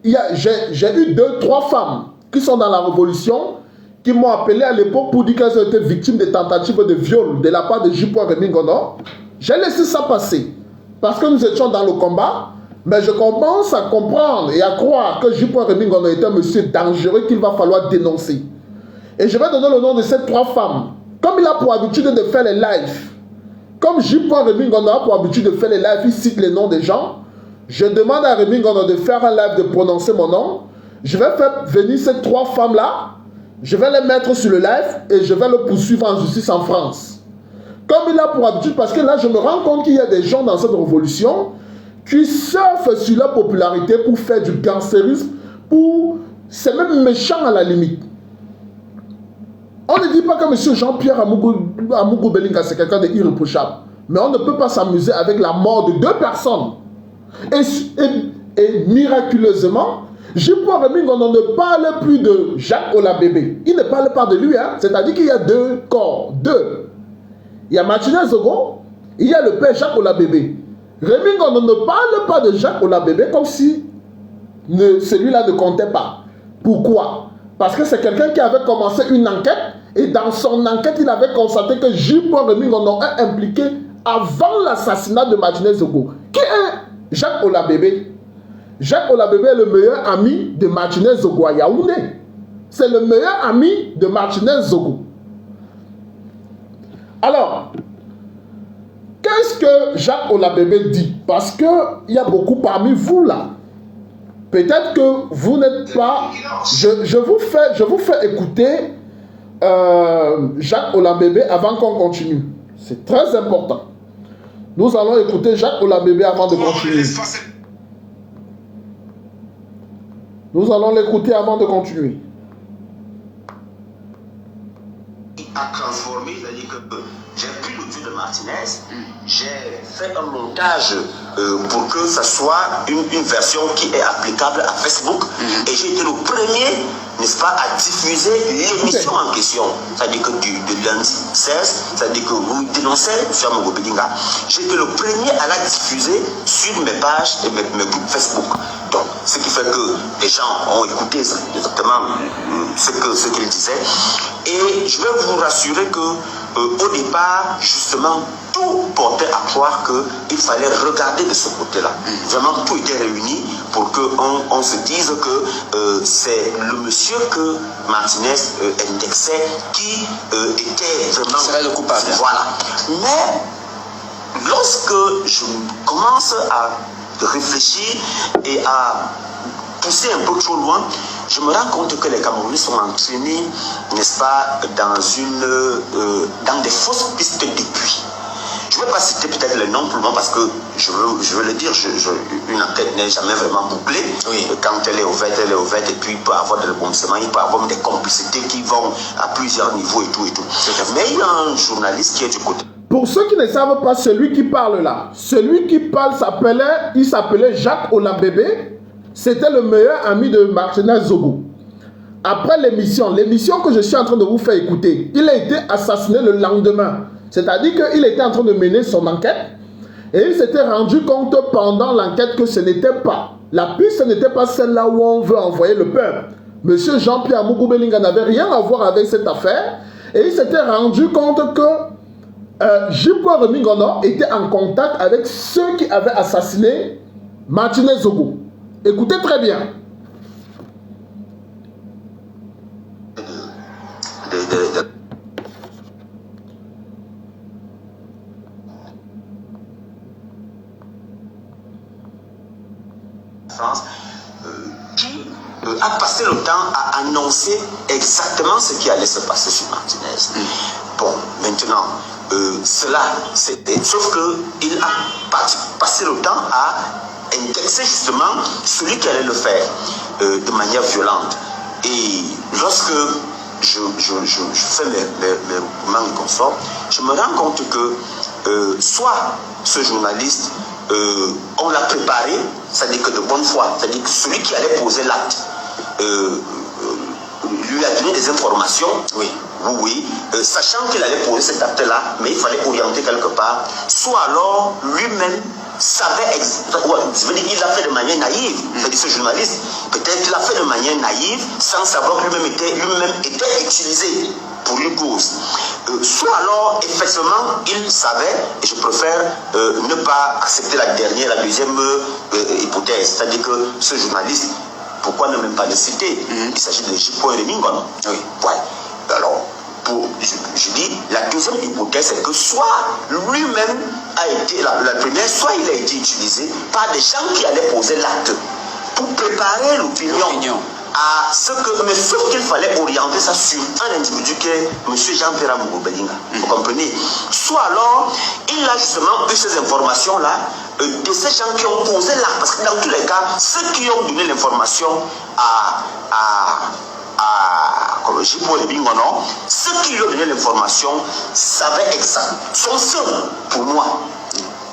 j'ai eu 2-3 femmes qui sont dans la révolution, qui m'ont appelé à l'époque pour dire qu'elles ont été victimes de tentatives de viol de la part de Jupon Rémy Ngono. J'ai laissé ça passer parce que nous étions dans le combat. Mais je commence à comprendre et à croire que J. Rémy Ngondo est un monsieur dangereux qu'il va falloir dénoncer. Et je vais donner le nom de ces 3 femmes. Comme il a pour habitude de faire les lives, comme J. Rémy Ngondo a pour habitude de faire les lives, il cite les noms des gens, je demande à Rémy Ngondo de faire un live, de prononcer mon nom. Je vais faire venir ces 3 femmes-là, je vais les mettre sur le live et je vais le poursuivre en justice en France. Comme il a pour habitude, parce que là je me rends compte qu'il y a des gens dans cette révolution qui surfent sur la popularité pour faire du gangsterisme, c'est même méchant à la limite. On ne dit pas que M. Jean-Pierre Amougou Belinga c'est quelqu'un d'irréprochable, mais on ne peut pas s'amuser avec la mort de 2 personnes. Et miraculeusement, J. Rémy Ngondo ne parle plus de Jacques Olabébé. Il ne parle pas de lui, hein? C'est-à-dire qu'il y a 2 corps, 2. Il y a Martinez Zogo, il y a le père Jacques Olabébé. Rémy Ngondo ne parle pas de Jacques Olabébé comme si celui-là ne comptait pas. Pourquoi? Parce que c'est quelqu'un qui avait commencé une enquête et dans son enquête, il avait constaté que J. Rémy Ngondo est impliqué avant l'assassinat de Martinez Zogo. Qui est Jacques Olabébé? Jacques Olabébé est le meilleur ami de Martinez Zogo à Yaoundé. C'est le meilleur ami de Martinez Zogo. Alors, qu'est-ce que Jacques Olabébé dit? Parce qu'il y a beaucoup parmi vous là. Peut-être que vous n'êtes pas... Je vous fais écouter Jacques Olabébé avant qu'on continue. C'est très important. Nous allons écouter Jacques Olabébé avant de continuer. Nous allons l'écouter avant de continuer. A transformé, c'est-à-dire que j'ai pris l'audio de Martinez, j'ai fait un montage pour que ça soit une version qui est applicable à Facebook, et j'ai été le premier, n'est-ce pas, à diffuser l'émission en question, c'est-à-dire que de lundi 16, c'est-à-dire que vous dénoncez M. Amougou Belinga, j'ai été le premier à la diffuser sur mes pages et mes groupes Facebook. Donc, ce qui fait que les gens ont écouté exactement ce qu'il disait. Et je vais vous rassurer que au départ, justement, tout portait à croire qu'il fallait regarder de ce côté-là. Vraiment, tout était réuni pour qu'on se dise que c'est le monsieur que Martinez indexait qui était vraiment... C'est le coupable. Voilà. Mais lorsque je commence à réfléchir et à pousser un peu trop loin, je me rends compte que les Camerounais sont entraînés, n'est-ce pas, dans des fausses pistes depuis. Je ne vais pas citer peut-être les noms pour le moment parce que je veux le dire, une enquête n'est jamais vraiment bouclée. Oui. Quand elle est ouverte, et puis il peut y avoir des rebondissements, il peut y avoir des complicités qui vont à plusieurs niveaux et tout. Mais il y a un journaliste qui est du côté. Pour ceux qui ne savent pas, celui qui parle là, celui qui parle s'appelait Jacques Olabébé. C'était le meilleur ami de Martinez Zogo. Après l'émission que je suis en train de vous faire écouter, il a été assassiné le lendemain. C'est-à-dire qu'il était en train de mener son enquête et il s'était rendu compte pendant l'enquête que ce n'était pas, la piste n'était pas celle-là où on veut envoyer le peuple. Monsieur Jean-Pierre Amougou Belinga n'avait rien à voir avec cette affaire et il s'était rendu compte que J. Rémy Ngondo était en contact avec ceux qui avaient assassiné Martinez Zogo. Écoutez très bien. France, qui a passé le temps à annoncer exactement ce qui allait se passer sur Martinez. Bon, maintenant, cela, c'était... Sauf qu'il a passé le temps à indexer justement celui qui allait le faire de manière violente. Et lorsque je fais mes recouvrements et consorts, je me rends compte que soit ce journaliste, on l'a préparé, c'est-à-dire que de bonne foi, c'est-à-dire que celui qui allait poser l'acte lui a donné des informations, oui, sachant qu'il allait poser cet acte-là, mais il fallait orienter quelque part, soit alors lui-même savait exactement, il l'a fait de manière naïve, c'est-à-dire ce journaliste, peut-être qu'il l'a fait de manière naïve, sans savoir que lui-même était utilisé pour une cause. Soit alors, effectivement, il savait, et je préfère ne pas accepter la deuxième hypothèse, c'est-à-dire que ce journaliste, pourquoi ne même pas le citer? Il s'agit de J. Remingon. Oui. Voilà. Alors, je dis, la deuxième hypothèse, c'est que soit lui-même a été, la première, soit il a été utilisé par des gens qui allaient poser l'acte pour préparer l'opinion à ce que, mais sauf qu'il fallait orienter ça sur un individu qui est M. Jean-Pierre Amougou Belinga. Vous comprenez? Soit alors, il a justement eu ces informations-là de ces gens qui ont posé l'acte. Parce que dans tous les cas, ceux qui ont donné l'information comme J. Remingon, ceux qui lui ont donné l'information savaient exactement, sont ceux, pour moi,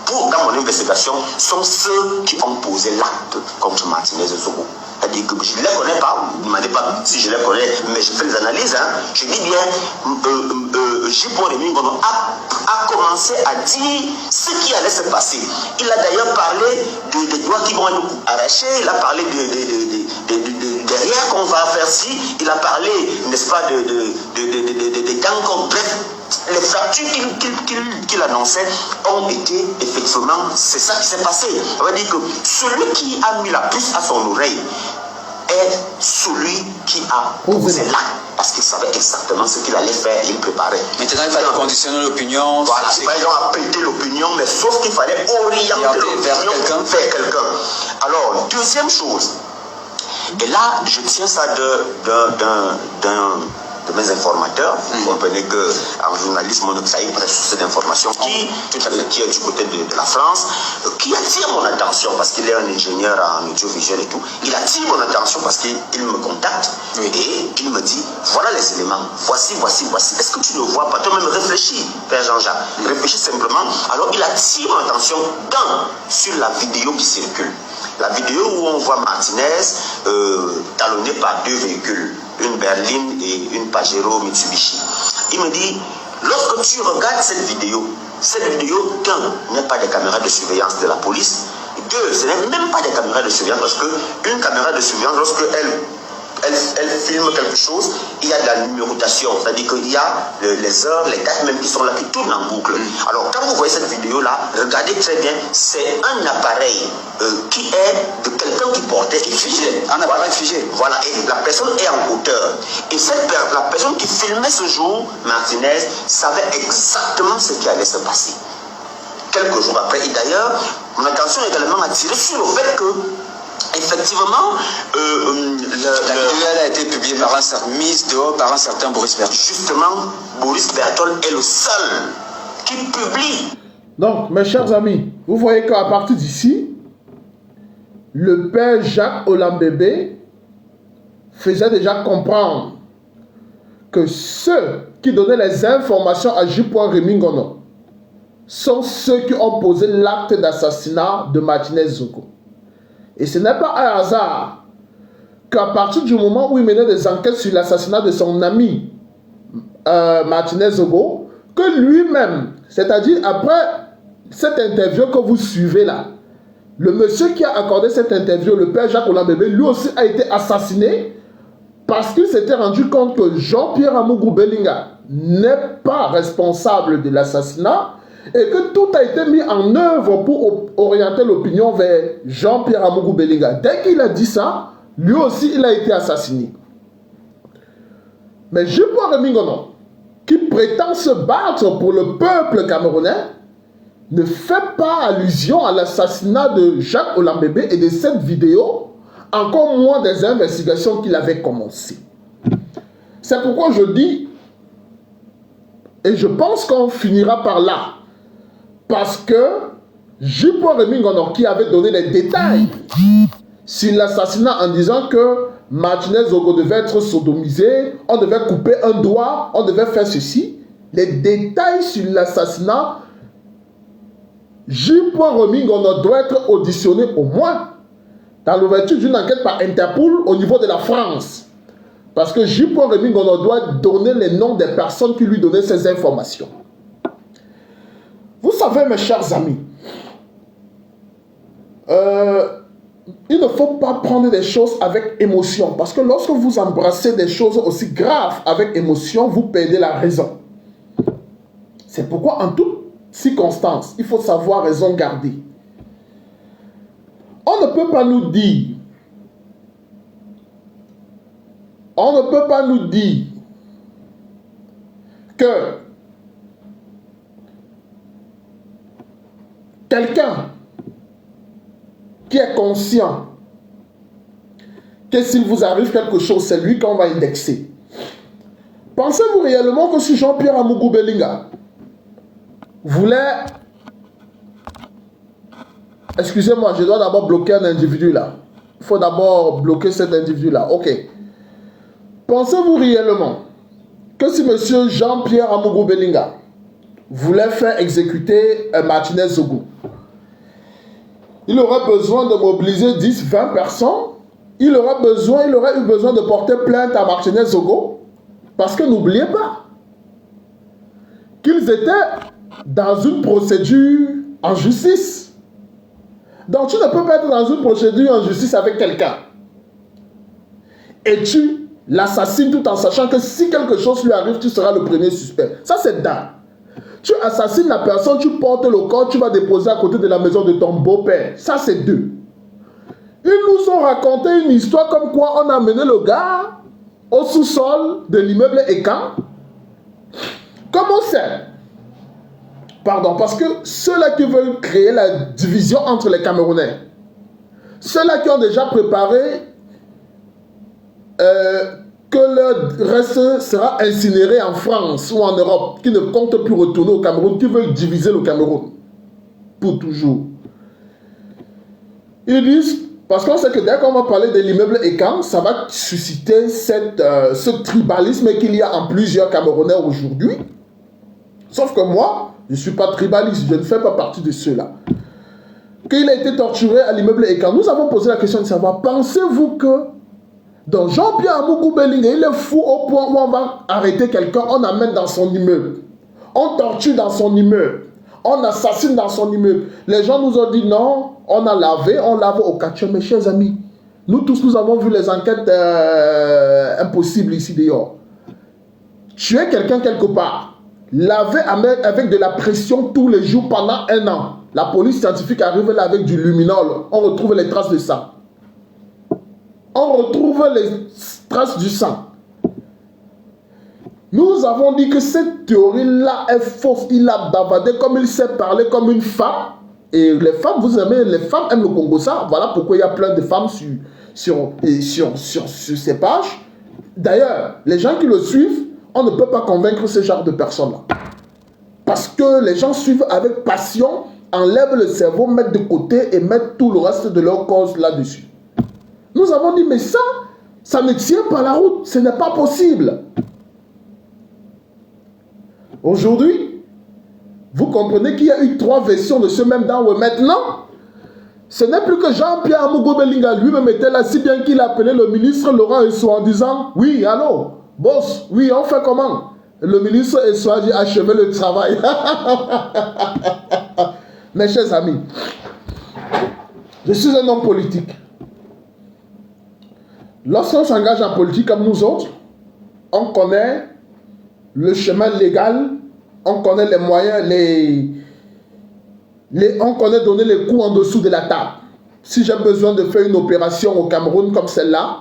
dans mon investigation, sont ceux qui ont posé l'acte contre Martinez Zogo. C'est-à-dire que je ne les connais pas, ne me demandez pas si je les connais, mais je fais des analyses. Je dis bien, J. Remingon a commencé à dire ce qui allait se passer. Il a d'ailleurs parlé des doigts qui vont être arrachés, il a parlé de rien qu'on va faire si, il a parlé, n'est-ce pas, des dents. Bref, les fractures qu'il annonçait ont été effectivement, c'est ça qui s'est passé. Ça veut dire que celui qui a mis la puce à son oreille est celui qui a posé l'acte, parce qu'il savait exactement ce qu'il allait faire, il préparait. Maintenant, il fallait conditionner l'opinion. Voilà, c'est pas genre apprêter l'opinion, mais sauf qu'il fallait orienter l'opinion vers quelqu'un. Alors, deuxième chose, et là, je tiens ça de mes informateurs. Vous comprenez qu'en journalisme, on obtient presque cette information qui est du côté de la France, qui attire mon attention parce qu'il est un ingénieur en audiovisuel et tout. Il attire mon attention parce qu'il me contacte et il me dit, voilà les éléments, voici. Est-ce que tu ne vois pas? Toi-même réfléchis, Père Jean-Jacques. Réfléchis simplement. Alors il attire mon attention sur la vidéo qui circule. La vidéo où on voit Martinez talonné par deux véhicules, une berline et une Pajero Mitsubishi. Il me dit, lorsque tu regardes cette vidéo, d'un, n'est pas des caméras de surveillance de la police, deux, ce n'est même pas des caméras de surveillance, parce qu'une caméra de surveillance, lorsque elle filme quelque chose, il y a de la numérotation, c'est-à-dire qu'il y a les heures, les dates même qui sont là, qui tournent en boucle. Alors quand vous voyez cette vidéo-là, regardez très bien, c'est un appareil qui est de quelqu'un qui portait figé. Un appareil figé. Voilà, et la personne est en hauteur. Et la personne qui filmait ce jour, Martinez, savait exactement ce qui allait se passer. Quelques jours après, et d'ailleurs, mon attention est également attirée sur le fait que effectivement, la vidéo a été publiée mise dehors par un certain Boris Berthold. Justement, Boris Berthold est le seul qui publie. Donc, mes chers amis, vous voyez qu'à partir d'ici, le père Jacques Olambébé faisait déjà comprendre que ceux qui donnaient les informations à J. Remingon sont ceux qui ont posé l'acte d'assassinat de Martinez Zogo. Et ce n'est pas un hasard qu'à partir du moment où il menait des enquêtes sur l'assassinat de son ami Martinez Zogo, que lui-même, c'est-à-dire après cette interview que vous suivez là, le monsieur qui a accordé cette interview, le père Jacques Olambébé, lui aussi a été assassiné parce qu'il s'était rendu compte que Jean-Pierre Amougou Belinga n'est pas responsable de l'assassinat et que tout a été mis en œuvre pour orienter l'opinion vers Jean-Pierre Amougou Belinga. Dès qu'il a dit ça, lui aussi, il a été assassiné. Mais J. Remingon, qui prétend se battre pour le peuple camerounais, ne fait pas allusion à l'assassinat de Jacques Olambébé et de cette vidéo, encore moins des investigations qu'il avait commencées. C'est pourquoi je dis, et je pense qu'on finira par là, parce que J. Remingon, qui avait donné les détails sur l'assassinat en disant que Martinez Zogo devait être sodomisé, on devait couper un doigt, on devait faire ceci, les détails sur l'assassinat, J. Remingon doit être auditionné au moins dans l'ouverture d'une enquête par Interpol au niveau de la France. Parce que J. Remingon doit donner les noms des personnes qui lui donnaient ces informations. Vous savez, mes chers amis, il ne faut pas prendre des choses avec émotion. Parce que lorsque vous embrassez des choses aussi graves avec émotion, vous perdez la raison. C'est pourquoi en toute circonstance, il faut savoir raison garder. On ne peut pas nous dire, que quelqu'un qui est conscient que s'il vous arrive quelque chose, c'est lui qu'on va indexer. Pensez-vous réellement que si Jean-Pierre Amougou Belinga voulait... Excusez-moi, je dois d'abord bloquer un individu là. Il faut d'abord bloquer cet individu là. Ok. Pensez-vous réellement que si monsieur Jean-Pierre Amougou Belinga voulait faire exécuter Martinez Zogo, il aurait besoin de mobiliser 10, 20 personnes. Il aurait eu besoin de porter plainte à Martinez Zogo. Parce que n'oubliez pas qu'ils étaient dans une procédure en justice. Donc tu ne peux pas être dans une procédure en justice avec quelqu'un. Et tu l'assassines tout en sachant que si quelque chose lui arrive, tu seras le premier suspect. Ça c'est dingue. Tu assassines la personne, tu portes le corps, tu vas déposer à côté de la maison de ton beau-père. Ça, c'est deux. Ils nous ont raconté une histoire comme quoi on a amené le gars au sous-sol de l'immeuble Ekan. Comment c'est? Pardon, parce que ceux-là qui veulent créer la division entre les Camerounais, ceux-là qui ont déjà préparé que le reste sera incinéré en France ou en Europe, qui ne comptent plus retourner au Cameroun, qui veulent diviser le Cameroun pour toujours. Ils disent, parce qu'on sait que dès qu'on va parler de l'immeuble Ekan, ça va susciter ce tribalisme qu'il y a en plusieurs Camerounais aujourd'hui. Sauf que moi, je ne suis pas tribaliste, je ne fais pas partie de ceux-là. Qu'il a été torturé à l'immeuble Ekan, nous avons posé la question de savoir, pensez-vous que donc Jean-Pierre Amougou Belinga, il est fou au point où on va arrêter quelqu'un, on amène dans son immeuble, on torture dans son immeuble, on assassine dans son immeuble. Les gens nous ont dit non, on a lavé, on lave au catch. Mes chers amis, nous tous nous avons vu les enquêtes impossibles ici dehors. Tuer quelqu'un quelque part, laver avec de la pression tous les jours pendant 1 an. La police scientifique arrive là avec du luminol, on retrouve les traces de sang. On retrouve les traces du sang. Nous avons dit que cette théorie-là est fausse. Il a bavardé comme il sait parler comme une femme. Et les femmes, vous aimez, les femmes aiment le Congo ça. Voilà pourquoi il y a plein de femmes sur ces pages. D'ailleurs, les gens qui le suivent, on ne peut pas convaincre ce genre de personnes-là. Parce que les gens suivent avec passion, enlèvent le cerveau, mettent de côté et mettent tout le reste de leur cause là-dessus. Nous avons dit, mais ça ne tient pas la route, ce n'est pas possible. Aujourd'hui, vous comprenez qu'il y a eu 3 versions de ce même Dawe. Maintenant, ce n'est plus que Jean-Pierre Amougou Belinga lui-même était là, si bien qu'il appelait le ministre Laurent Esso en disant, oui, allô, boss, oui, on fait comment? Le ministre Esso a dit, achevez le travail. Mes chers amis, je suis un homme politique. Lorsqu'on s'engage en politique comme nous autres, on connaît le chemin légal, on connaît les moyens, on connaît donner les coups en dessous de la table. Si j'ai besoin de faire une opération au Cameroun comme celle-là,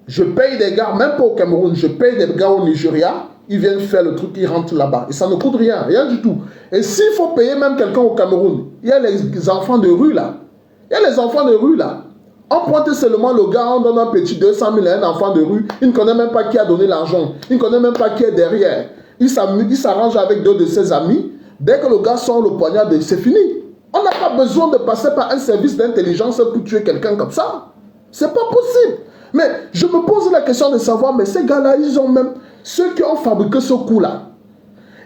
je paye des gars, même pas au Cameroun, je paye des gars au Nigeria, ils viennent faire le truc, ils rentrent là-bas. Et ça ne coûte rien, rien du tout. Et s'il faut payer même quelqu'un au Cameroun, il y a les enfants de rue là. Il y a les enfants de rue là. On pointe seulement le gars, on donne un petit 200 000 à un enfant de rue. Il ne connaît même pas qui a donné l'argent. Il ne connaît même pas qui est derrière. Il s'arrange avec 2 de ses amis. Dès que le gars sort le poignard, c'est fini. On n'a pas besoin de passer par un service d'intelligence pour tuer quelqu'un comme ça. C'est pas possible. Mais je me pose la question de savoir, mais ces gars-là, ils ont même... Ceux qui ont fabriqué ce coup-là.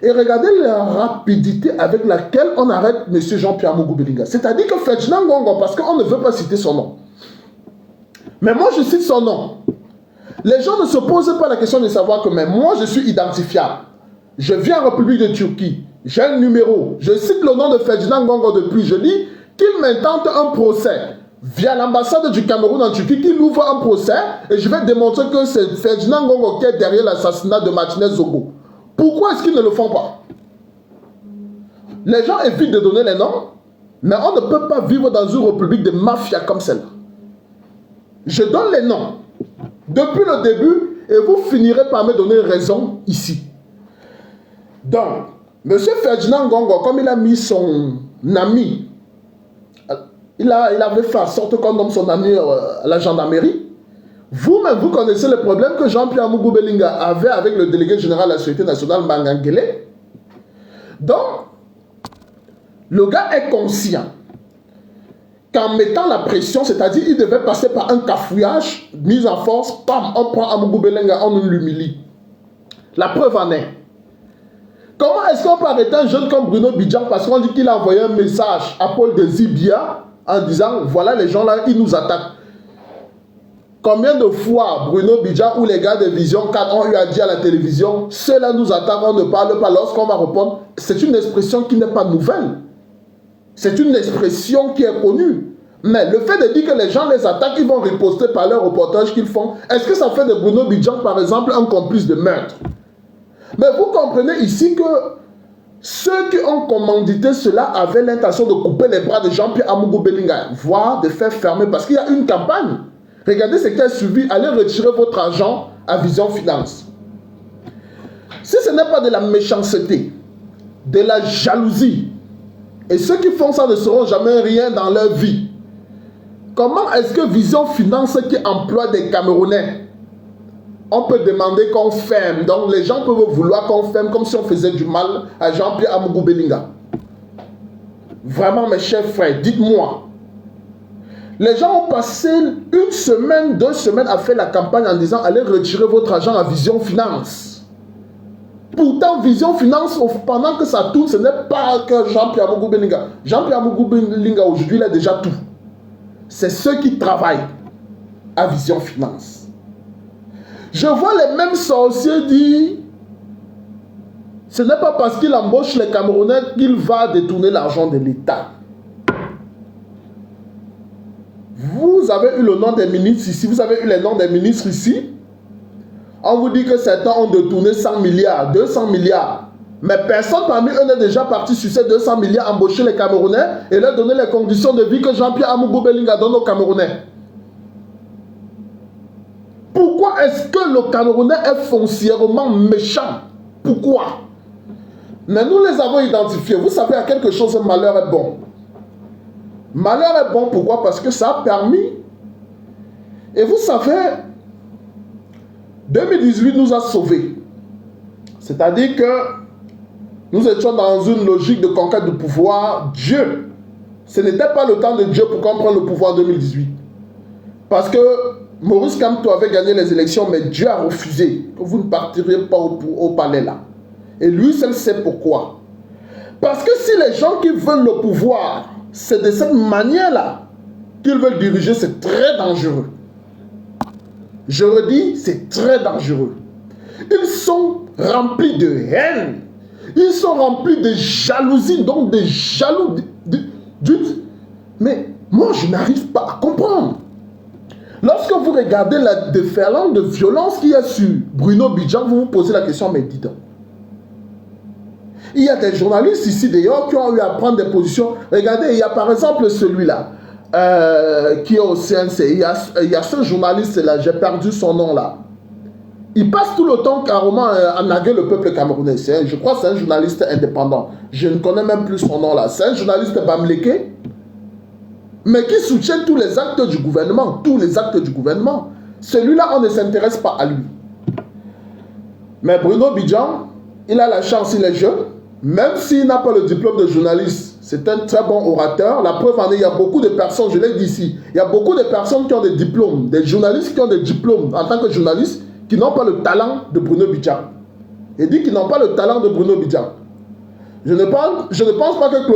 Et regardez la rapidité avec laquelle on arrête M. Jean-Pierre Amougou Belinga. C'est-à-dire que Ferdinand Ngongo, parce qu'on ne veut pas citer son nom. Mais moi, je cite son nom. Les gens ne se posent pas la question de savoir que mais moi, je suis identifiable. Je viens en République de Turquie. J'ai un numéro. Je cite le nom de Ferdinand Ngongo depuis. Je dis qu'il m'intente un procès. via l'ambassade du Cameroun en Turquie qu'il ouvre un procès et je vais démontrer que c'est Ferdinand Ngongo qui est derrière l'assassinat de Martinez Zogo. Pourquoi est-ce qu'ils ne le font pas? Les gens évitent de donner les noms, mais on ne peut pas vivre dans une république de mafia comme celle-là. Je donne les noms depuis le début et vous finirez par me donner raison ici. Donc, M. Ferdinand Ngongo, comme il a mis son ami, il avait fait en sorte qu'on nomme son ami à la gendarmerie. Vous-même, vous connaissez le problème que Jean-Pierre Amougou Belinga avait avec le délégué général de la Sécurité nationale, Mangangele. Donc, le gars est conscient qu'en mettant la pression, c'est-à-dire il devait passer par un cafouillage, mise en force, pam, on prend Amougou Belinga, on l'humilie. La preuve en est. Comment est-ce qu'on peut arrêter un jeune comme Bruno Bidjan parce qu'on dit qu'il a envoyé un message à Paul Désibia en disant, voilà les gens là, ils nous attaquent. Combien de fois Bruno Bidjan ou les gars de Vision 4 ont eu à dire à la télévision, ceux-là nous attaquent, on ne parle pas, lorsqu'on va répondre, c'est une expression qui n'est pas nouvelle. C'est une expression qui est connue. Mais le fait de dire que les gens les attaquent, ils vont riposter par leur reportage qu'ils font, est-ce que ça fait de Bruno Bidjan, par exemple, un complice de meurtre? Mais vous comprenez ici que ceux qui ont commandité cela avaient l'intention de couper les bras de Jean-Pierre Amougou Belinga, voire de faire fermer, parce qu'il y a une campagne. Regardez ce qui a suivi, allez retirer votre argent à Vision Finance. Si ce n'est pas de la méchanceté, de la jalousie, et ceux qui font ça ne seront jamais rien dans leur vie, comment est-ce que Vision Finance qui emploie des Camerounais, on peut demander qu'on ferme? Donc les gens peuvent vouloir qu'on ferme comme si on faisait du mal à Jean-Pierre Amougou Belinga. Vraiment mes chers frères, dites-moi. Les gens ont passé une semaine, 2 semaines à faire la campagne en disant allez retirer votre argent à Vision Finance. Pourtant Vision Finance, pendant que ça tourne, ce n'est pas que Jean-Pierre Amougou Belinga. Jean-Pierre Amougou Belinga aujourd'hui il a déjà tout. C'est ceux qui travaillent à Vision Finance. Je vois les mêmes sorciers dire ce n'est pas parce qu'il embauche les Camerounais qu'il va détourner l'argent de l'État. Vous avez eu le nom des ministres ici, vous avez eu les noms des ministres ici. On vous dit que certains ont détourné 100 milliards, 200 milliards. Mais personne parmi eux n'est déjà parti sur ces 200 milliards embaucher les Camerounais et leur donner les conditions de vie que Jean-Pierre Amougou Belinga donne aux Camerounais. Pourquoi est-ce que le Camerounais est foncièrement méchant? Pourquoi? Mais nous les avons identifiés. Vous savez, à quelque chose, malheur est bon. Malheur est bon, pourquoi? Parce que ça a permis. Et vous savez, 2018 nous a sauvés. C'est-à-dire que nous étions dans une logique de conquête de pouvoir. Dieu, ce n'était pas le temps de Dieu pour qu'on prenne le pouvoir en 2018. Parce que Maurice Kamto avait gagné les élections, mais Dieu a refusé que vous ne partiriez pas au palais là. Et lui seul sait pourquoi. Parce que si les gens qui veulent le pouvoir, c'est de cette manière-là qu'ils veulent diriger, c'est très dangereux. Je redis, c'est très dangereux. Ils sont remplis de haine. Ils sont remplis de jalousie, donc de jaloux. Mais moi, je n'arrive pas à comprendre. Lorsque vous regardez la déferlante de violence qu'il y a sur Bruno Bidjan, vous vous posez la question, mais dis donc. Il y a des journalistes ici d'ailleurs qui ont eu à prendre des positions. Regardez, il y a par exemple celui-là qui est au CNC. Il y a ce journaliste-là, j'ai perdu son nom là. Il passe tout le temps carrément à naguer le peuple camerounais. Je crois que c'est un journaliste indépendant. Je ne connais même plus son nom là. C'est un journaliste bamléké, mais qui soutient tous les actes du gouvernement. Tous les actes du gouvernement. Celui-là, on ne s'intéresse pas à lui. Mais Bruno Bidjan, il a la chance, il est jeune. Même s'il n'a pas le diplôme de journaliste, c'est un très bon orateur. La preuve en est, il y a beaucoup de personnes, je l'ai dit ici, il y a beaucoup de personnes qui ont des diplômes, des journalistes qui ont des diplômes en tant que journalistes, qui n'ont pas le talent de Bruno Bidjan. Il dit qu'ils n'ont pas le talent de Bruno Bidjan. Je ne pense pas que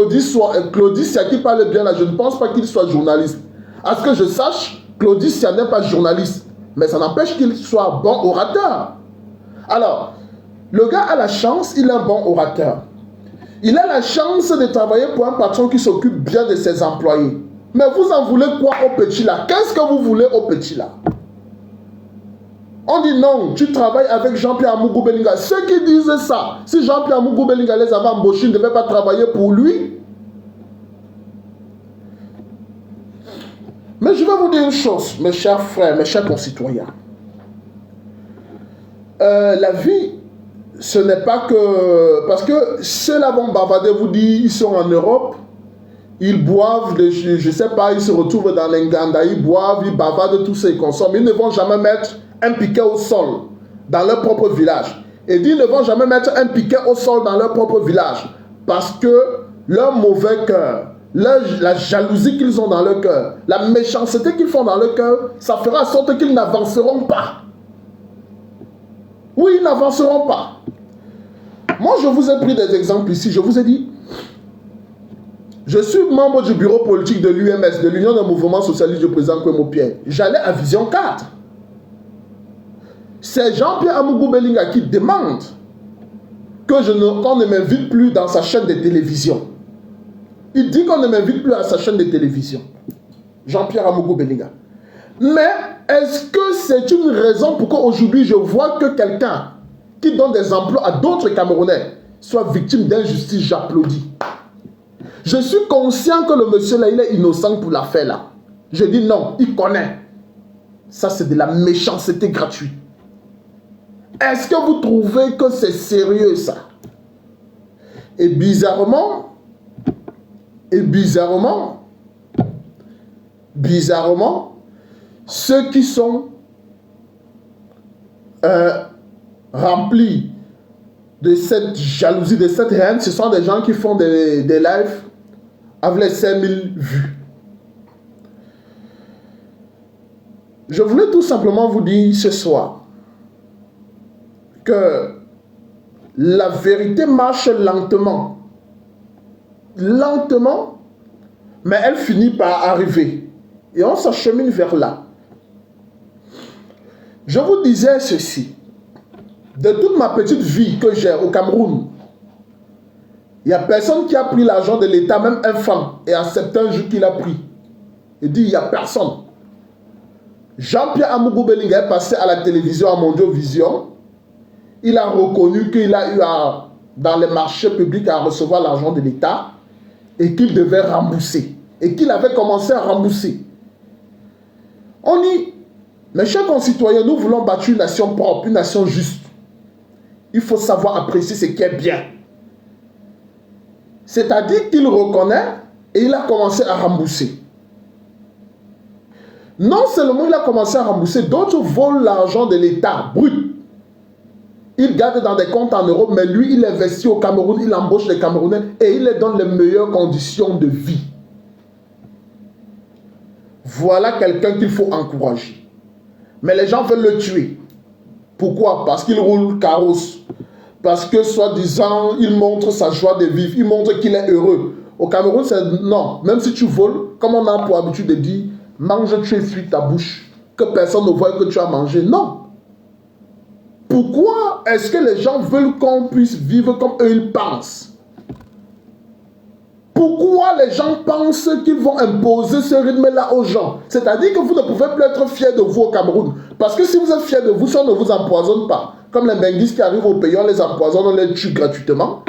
Claudie Sia qui parle bien là, je ne pense pas qu'il soit journaliste. À ce que je sache, Claudie Sia n'est pas journaliste. Mais ça n'empêche qu'il soit bon orateur. Alors, le gars a la chance, il est un bon orateur. Il a la chance de travailler pour un patron qui s'occupe bien de ses employés. Mais vous en voulez quoi au petit là? Qu'est-ce que vous voulez au petit là? On dit non, tu travailles avec Jean-Pierre Amougou Belinga. Ceux qui disent ça, si Jean-Pierre Amougou Belinga les avait embauchés, ils ne devaient pas travailler pour lui. Mais je vais vous dire une chose, mes chers frères, mes chers concitoyens. La vie, ce n'est pas que... Parce que ceux-là vont bavarder, vous dire, ils sont en Europe, ils boivent, je ne sais pas, ils se retrouvent dans l'Enganda, ils boivent, ils bavardent, tout ça, ils consomment. Ils ne vont jamais mettre un piquet au sol dans leur propre village. Et ils ne vont jamais mettre un piquet au sol dans leur propre village. Parce que leur mauvais cœur, la jalousie qu'ils ont dans leur cœur, la méchanceté qu'ils font dans leur cœur, ça fera en sorte qu'ils n'avanceront pas. Oui, ils n'avanceront pas. Moi, je vous ai pris des exemples ici. Je vous ai dit, je suis membre du bureau politique de l'UMS, de l'Union des mouvements socialistes du président Kwemo Pierre. J'allais à Vision 4. C'est Jean-Pierre Amougou Belinga qui demande qu'on ne m'invite plus dans sa chaîne de télévision. Il dit qu'on ne m'invite plus à sa chaîne de télévision. Jean-Pierre Amougou Belinga. Mais est-ce que c'est une raison pour qu'aujourd'hui je vois que quelqu'un qui donne des emplois à d'autres Camerounais soit victime d'injustice? J'applaudis. Je suis conscient que le monsieur là, il est innocent pour l'affaire là. Je dis non, il connaît. Ça, c'est de la méchanceté gratuite. Est-ce que vous trouvez que c'est sérieux ça? Et bizarrement, ceux qui sont remplis de cette jalousie, de cette haine, ce sont des gens qui font des lives avec les 5000 vues. Je voulais tout simplement vous dire ce soir que la vérité marche lentement. Lentement, mais elle finit par arriver. Et on s'achemine vers là. Je vous disais ceci. De toute ma petite vie que j'ai au Cameroun, il n'y a personne qui a pris l'argent de l'État, même un franc, et accepté un jour qu'il a pris. Il dit, il n'y a personne. Jean-Pierre Amougou Belinga est passé à la télévision, à Mondiovision. Il a reconnu qu'il a eu dans les marchés publics à recevoir l'argent de l'État et qu'il devait rembourser. Et qu'il avait commencé à rembourser. On dit, mes chers concitoyens, nous voulons bâtir une nation propre, une nation juste. Il faut savoir apprécier ce qui est bien. C'est-à-dire qu'il reconnaît et il a commencé à rembourser. Non seulement il a commencé à rembourser, d'autres volent l'argent de l'État brut. Il garde dans des comptes en euros, mais lui, il investit au Cameroun, il embauche les Camerounais et il les donne les meilleures conditions de vie. Voilà quelqu'un qu'il faut encourager. Mais les gens veulent le tuer. Pourquoi? Parce qu'il roule carrosse. Parce que, soi-disant, il montre sa joie de vivre. Il montre qu'il est heureux. Au Cameroun, c'est non. Même si tu voles, comme on a pour habitude de dire, mange, tu essuies ta bouche. Que personne ne voit que tu as mangé. Non. Pourquoi est-ce que les gens veulent qu'on puisse vivre comme eux ils pensent? Pourquoi les gens pensent qu'ils vont imposer ce rythme-là aux gens? C'est-à-dire que vous ne pouvez plus être fiers de vous au Cameroun. Parce que si vous êtes fiers de vous, ça ne vous empoisonne pas. Comme les benguistes qui arrivent au pays, on les empoisonne, on les tue gratuitement.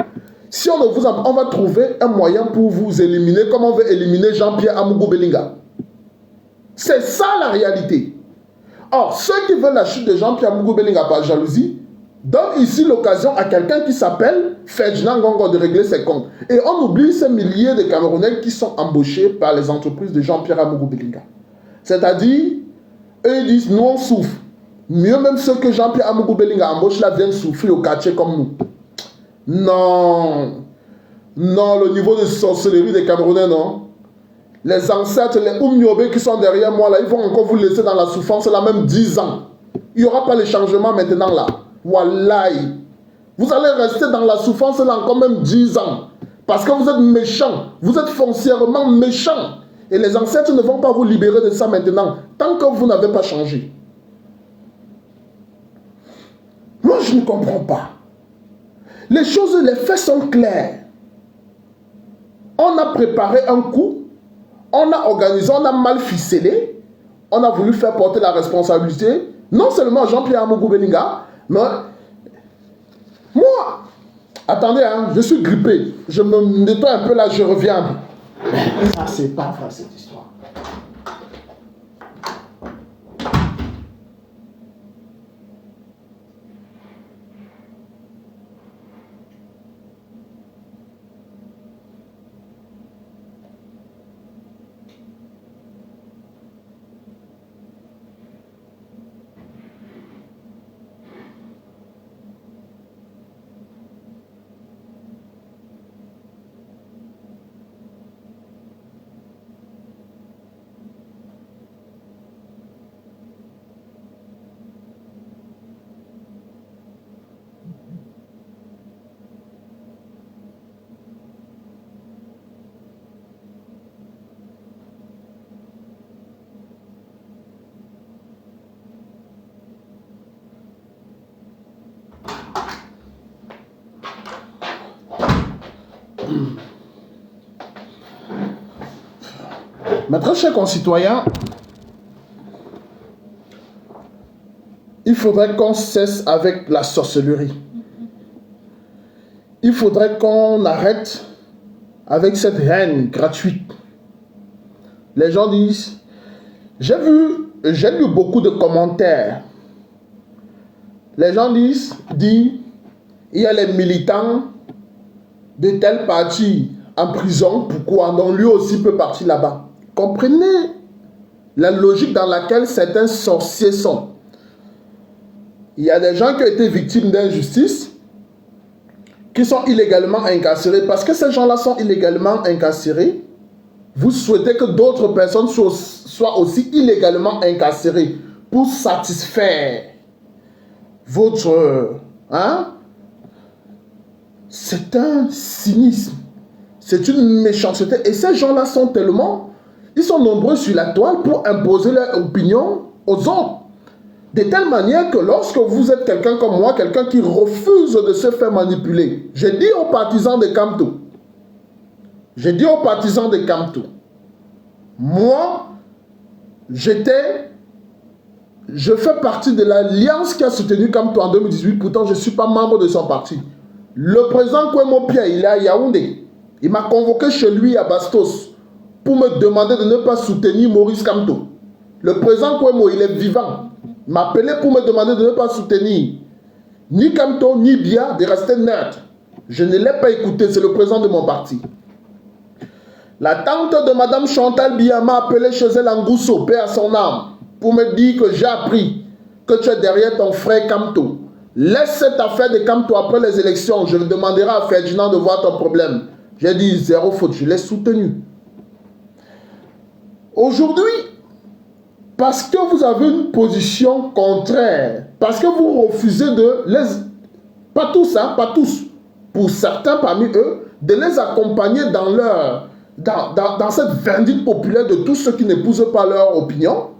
Si on ne vous on va trouver un moyen pour vous éliminer, comme on veut éliminer Jean-Pierre Amougou Belinga. C'est ça la réalité. Or, ceux qui veulent la chute de Jean-Pierre Amougou Belinga par jalousie, donnent ici l'occasion à quelqu'un qui s'appelle Ferdinand Ngongo de régler ses comptes. Et on oublie ces milliers de Camerounais qui sont embauchés par les entreprises de Jean-Pierre Amougou Belinga. C'est-à-dire, eux ils disent, nous on souffre. Mieux même ceux que Jean-Pierre Amougou Belinga embauche là viennent souffrir au quartier comme nous. Non. Non, le niveau de sorcellerie des Camerounais, non. Les ancêtres, les Oumniobé qui sont derrière moi là, ils vont encore vous laisser dans la souffrance là même 10 ans. Il n'y aura pas le changement maintenant là. Wallahi. Vous allez rester dans la souffrance là encore même 10 ans. Parce que vous êtes méchants. Vous êtes foncièrement méchants. Et les ancêtres ne vont pas vous libérer de ça maintenant. Tant que vous n'avez pas changé. Moi, je ne comprends pas. Les choses, les faits sont clairs. On a préparé un coup. on a organisé, on a mal ficelé, on a voulu faire porter la responsabilité, non seulement à Jean-Pierre Amougou Belinga, mais moi, attendez, hein, je suis grippé, je me nettoie un peu là, je reviens. Ça, c'est pas vrai cette histoire. Mes très chers concitoyens, il faudrait qu'on cesse avec la sorcellerie. Il faudrait qu'on arrête avec cette haine gratuite. Les gens disent, j'ai lu beaucoup de commentaires. Les gens disent, il y a les militants de tel parti en prison, pourquoi? Donc lui aussi peut partir là-bas. Comprenez la logique dans laquelle certains sorciers sont. Il y a des gens qui ont été victimes d'injustice, qui sont illégalement incarcérés. Parce que ces gens-là sont illégalement incarcérés, vous souhaitez que d'autres personnes soient aussi illégalement incarcérées pour satisfaire votre... C'est un cynisme. C'est une méchanceté. Et ces gens-là sont tellement... Ils sont nombreux sur la toile pour imposer leur opinion aux autres. De telle manière que lorsque vous êtes quelqu'un comme moi, quelqu'un qui refuse de se faire manipuler, j'ai dit aux partisans de Kamto, moi, je fais partie de l'alliance qui a soutenu Kamto en 2018, pourtant je ne suis pas membre de son parti. Le président Kwemo Pierre, il est à Yaoundé. Il m'a convoqué chez lui à Bastos pour me demander de ne pas soutenir Maurice Kamto. Le président Kwemo, il est vivant. Il m'a appelé pour me demander de ne pas soutenir ni Kamto, ni Bia, de rester neutre. Je ne l'ai pas écouté, c'est le président de mon parti. La tante de Madame Chantal Bia m'a appelé chez elle en Gousso, paix à son âme, pour me dire que j'ai appris que tu es derrière ton frère Kamto. Laisse cette affaire de Kamto après les élections. Je demanderai à Ferdinand de voir ton problème. J'ai dit zéro faute, je l'ai soutenu. Aujourd'hui, parce que vous avez une position contraire, parce que vous refusez de les... Pas tous, hein, pas tous. Pour certains parmi eux, de les accompagner dans leur... Dans cette vindicte populaire de tous ceux qui n'épousent pas leur opinion,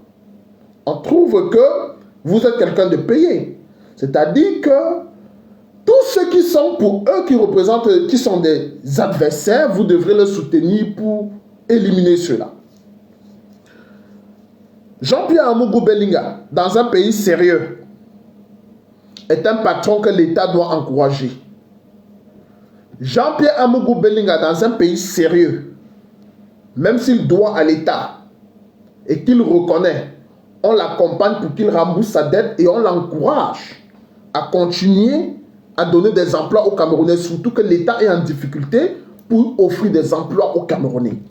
on trouve que vous êtes quelqu'un de payé. C'est-à-dire que tous ceux qui sont pour eux, qui représentent, qui sont des adversaires, vous devrez les soutenir pour éliminer ceux-là. Jean-Pierre Amougou Belinga, dans un pays sérieux, est un patron que l'État doit encourager. Jean-Pierre Amougou Belinga, dans un pays sérieux, même s'il doit à l'État et qu'il reconnaît, on l'accompagne pour qu'il rembourse sa dette et on l'encourage à continuer à donner des emplois aux Camerounais, surtout que l'État est en difficulté pour offrir des emplois aux Camerounais.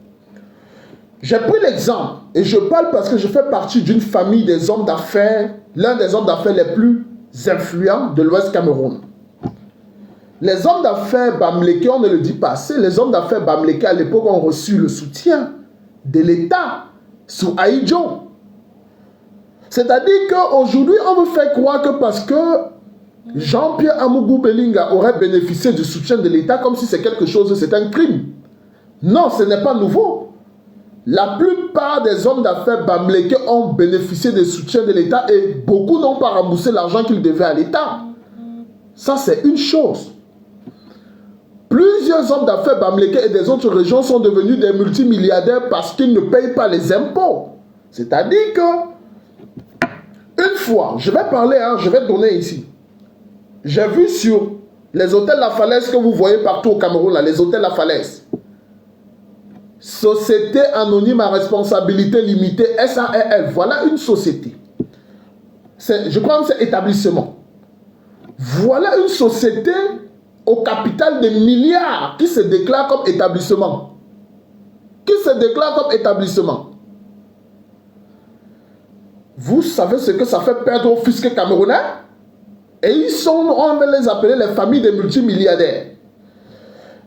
J'ai pris l'exemple, et je parle parce que je fais partie d'une famille des hommes d'affaires, l'un des hommes d'affaires les plus influents de l'Ouest Cameroun. Les hommes d'affaires Bamleke, on ne le dit pas assez, les hommes d'affaires Bamleke à l'époque ont reçu le soutien de l'État sous Aïdjo. C'est-à-dire qu'aujourd'hui, on veut faire croire que parce que Jean-Pierre Amougou Belinga aurait bénéficié du soutien de l'État comme si c'est quelque chose, c'est un crime. Non, ce n'est pas nouveau. La plupart des hommes d'affaires Bamleke ont bénéficié du soutien de l'État et beaucoup n'ont pas remboursé l'argent qu'ils devaient à l'État. Ça, c'est une chose. Plusieurs hommes d'affaires bamileke et des autres régions sont devenus des multimilliardaires parce qu'ils ne payent pas les impôts. C'est-à-dire que, une fois, je vais parler, je vais donner ici. J'ai vu sur les hôtels La Falaise que vous voyez partout au Cameroun, là, les hôtels La Falaise. Société anonyme à responsabilité limitée, SARL. Voilà une société. Je crois que c'est établissement. Voilà une société au capital de milliards qui se déclare comme établissement. Qui se déclare comme établissement. Vous savez ce que ça fait perdre au fisc camerounais? Et ils sont, on va les appeler les familles des multimilliardaires.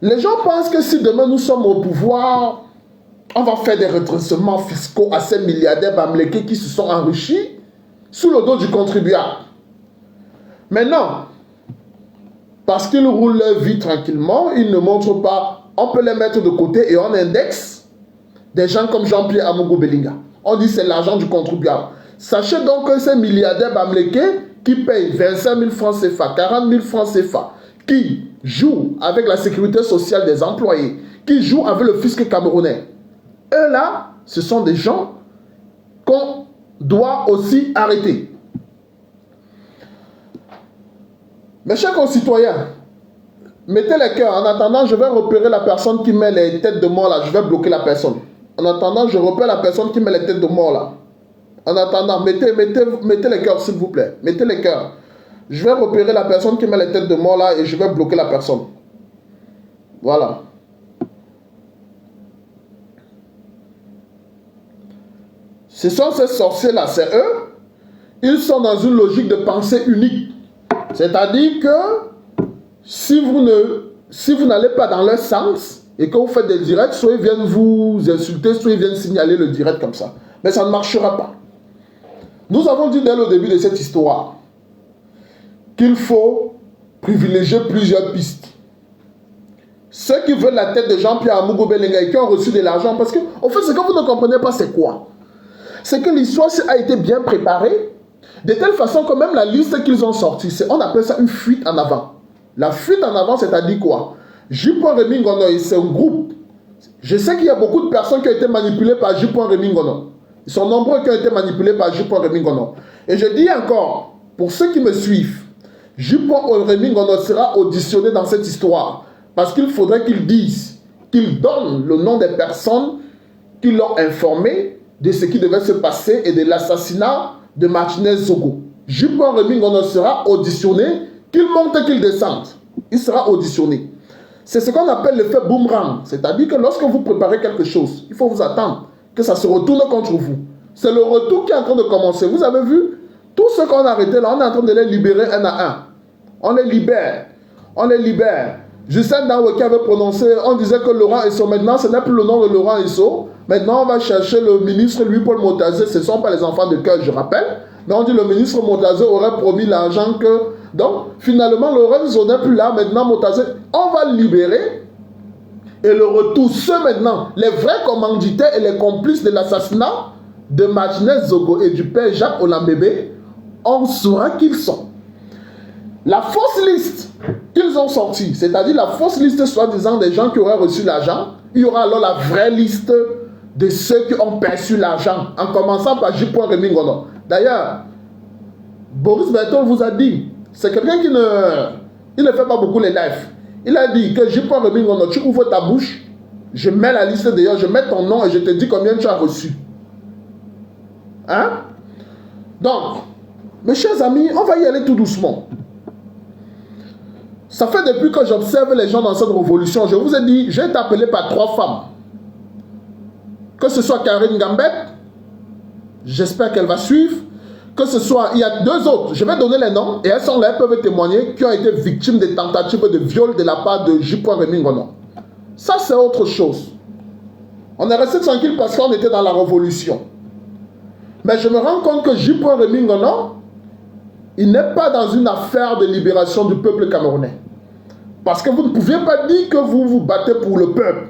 Les gens pensent que si demain nous sommes au pouvoir, on va faire des redressements fiscaux à ces milliardaires bamileke qui se sont enrichis sous le dos du contribuable. Mais non. Parce qu'ils roulent leur vie tranquillement, ils ne montrent pas. On peut les mettre de côté et on indexe des gens comme Jean-Pierre Amogo Belinga. On dit c'est l'argent du contribuable. Sachez donc que ces milliardaires bamileke qui payent 25 000 francs CFA, 40 000 francs CFA, qui jouent avec la sécurité sociale des employés, qui jouent avec le fisc camerounais, eux là, ce sont des gens qu'on doit aussi arrêter. Mes chers concitoyens, mettez les cœurs. En attendant, je vais repérer la personne qui met les têtes de mort là. Je vais bloquer la personne. En attendant, je repère la personne qui met les têtes de mort là. En attendant, mettez les cœurs s'il vous plaît. Mettez les cœurs. Je vais repérer la personne qui met les têtes de mort là et je vais bloquer la personne. Voilà. Ce sont ces sorciers là, c'est eux. Ils sont dans une logique de pensée unique. C'est-à-dire que si vous n'allez pas dans leur sens et que vous faites des directs, soit ils viennent vous insulter, soit ils viennent signaler le direct comme ça. Mais ça ne marchera pas. Nous avons dit dès le début de cette histoire qu'il faut privilégier plusieurs pistes. Ceux qui veulent la tête de Jean-Pierre Amogo Belinga et qui ont reçu de l'argent, parce que, au fait, ce que vous ne comprenez pas, c'est quoi? C'est que l'histoire a été bien préparée, de telle façon que même la liste qu'ils ont sortie, on appelle ça une fuite en avant. La fuite en avant, c'est-à-dire quoi? J.Remy Ngono, c'est un groupe. Je sais qu'il y a beaucoup de personnes qui ont été manipulées par J.Remy Ngono. Ils sont nombreux qui ont été manipulés par J.Remy Ngono. Et je dis encore, pour ceux qui me suivent, J.Remy Ngono sera auditionné dans cette histoire. Parce qu'il faudrait qu'il dise, qu'il donne le nom des personnes qui l'ont informé de ce qui devait se passer et de l'assassinat de Martinez Zogo. J.Remy Ngono sera auditionné, qu'il monte, qu'il descende. Il sera auditionné. C'est ce qu'on appelle l'effet boomerang. C'est-à-dire que lorsque vous préparez quelque chose, il faut vous attendre que ça se retourne contre vous. C'est le retour qui est en train de commencer. Vous avez vu, tous ceux qu'on a arrêtés là, on est en train de les libérer un à un. On les libère. On les libère. Justin Dawe qui avait prononcé, on disait que Laurent Esso, maintenant ce n'est plus le nom de Laurent Esso. Maintenant on va chercher le ministre Louis-Paul Motazé. Ce ne sont pas les enfants de cœur, je rappelle. Mais on dit le ministre Motazé aurait promis l'argent que... Donc finalement Laurent Esso n'est plus là. Maintenant Motazé, on va le libérer. Et le retour, ceux maintenant, les vrais commanditaires et les complices de l'assassinat de Martinez Zogo et du père Jacques Olambébé, on saura qui ils sont. La fausse liste qu'ils ont sortie, c'est-à-dire la fausse liste soi-disant des gens qui auraient reçu l'argent, il y aura alors la vraie liste de ceux qui ont perçu l'argent, en commençant par J.Remy Ngono. D'ailleurs, Boris Bertol vous a dit, c'est quelqu'un qui ne fait pas beaucoup les lives. Il a dit que J.Remy Ngono, tu ouvres ta bouche, je mets la liste d'ailleurs, je mets ton nom et je te dis combien tu as reçu. Hein? Donc, mes chers amis, on va y aller tout doucement. Ça fait depuis que j'observe les gens dans cette révolution, je vous ai dit, j'ai été appelé par 3 femmes. Que ce soit Karine Gambet, j'espère qu'elle va suivre. Que ce soit, il y a 2 autres, je vais donner les noms, et elles sont là, elles peuvent témoigner, qui ont été victimes de tentatives de viol de la part de J.Remy Ngono. Ça, c'est autre chose. On est resté tranquille parce qu'on était dans la révolution. Mais je me rends compte que J.Remy Ngono, il n'est pas dans une affaire de libération du peuple camerounais. Parce que vous ne pouviez pas dire que vous vous battez pour le peuple.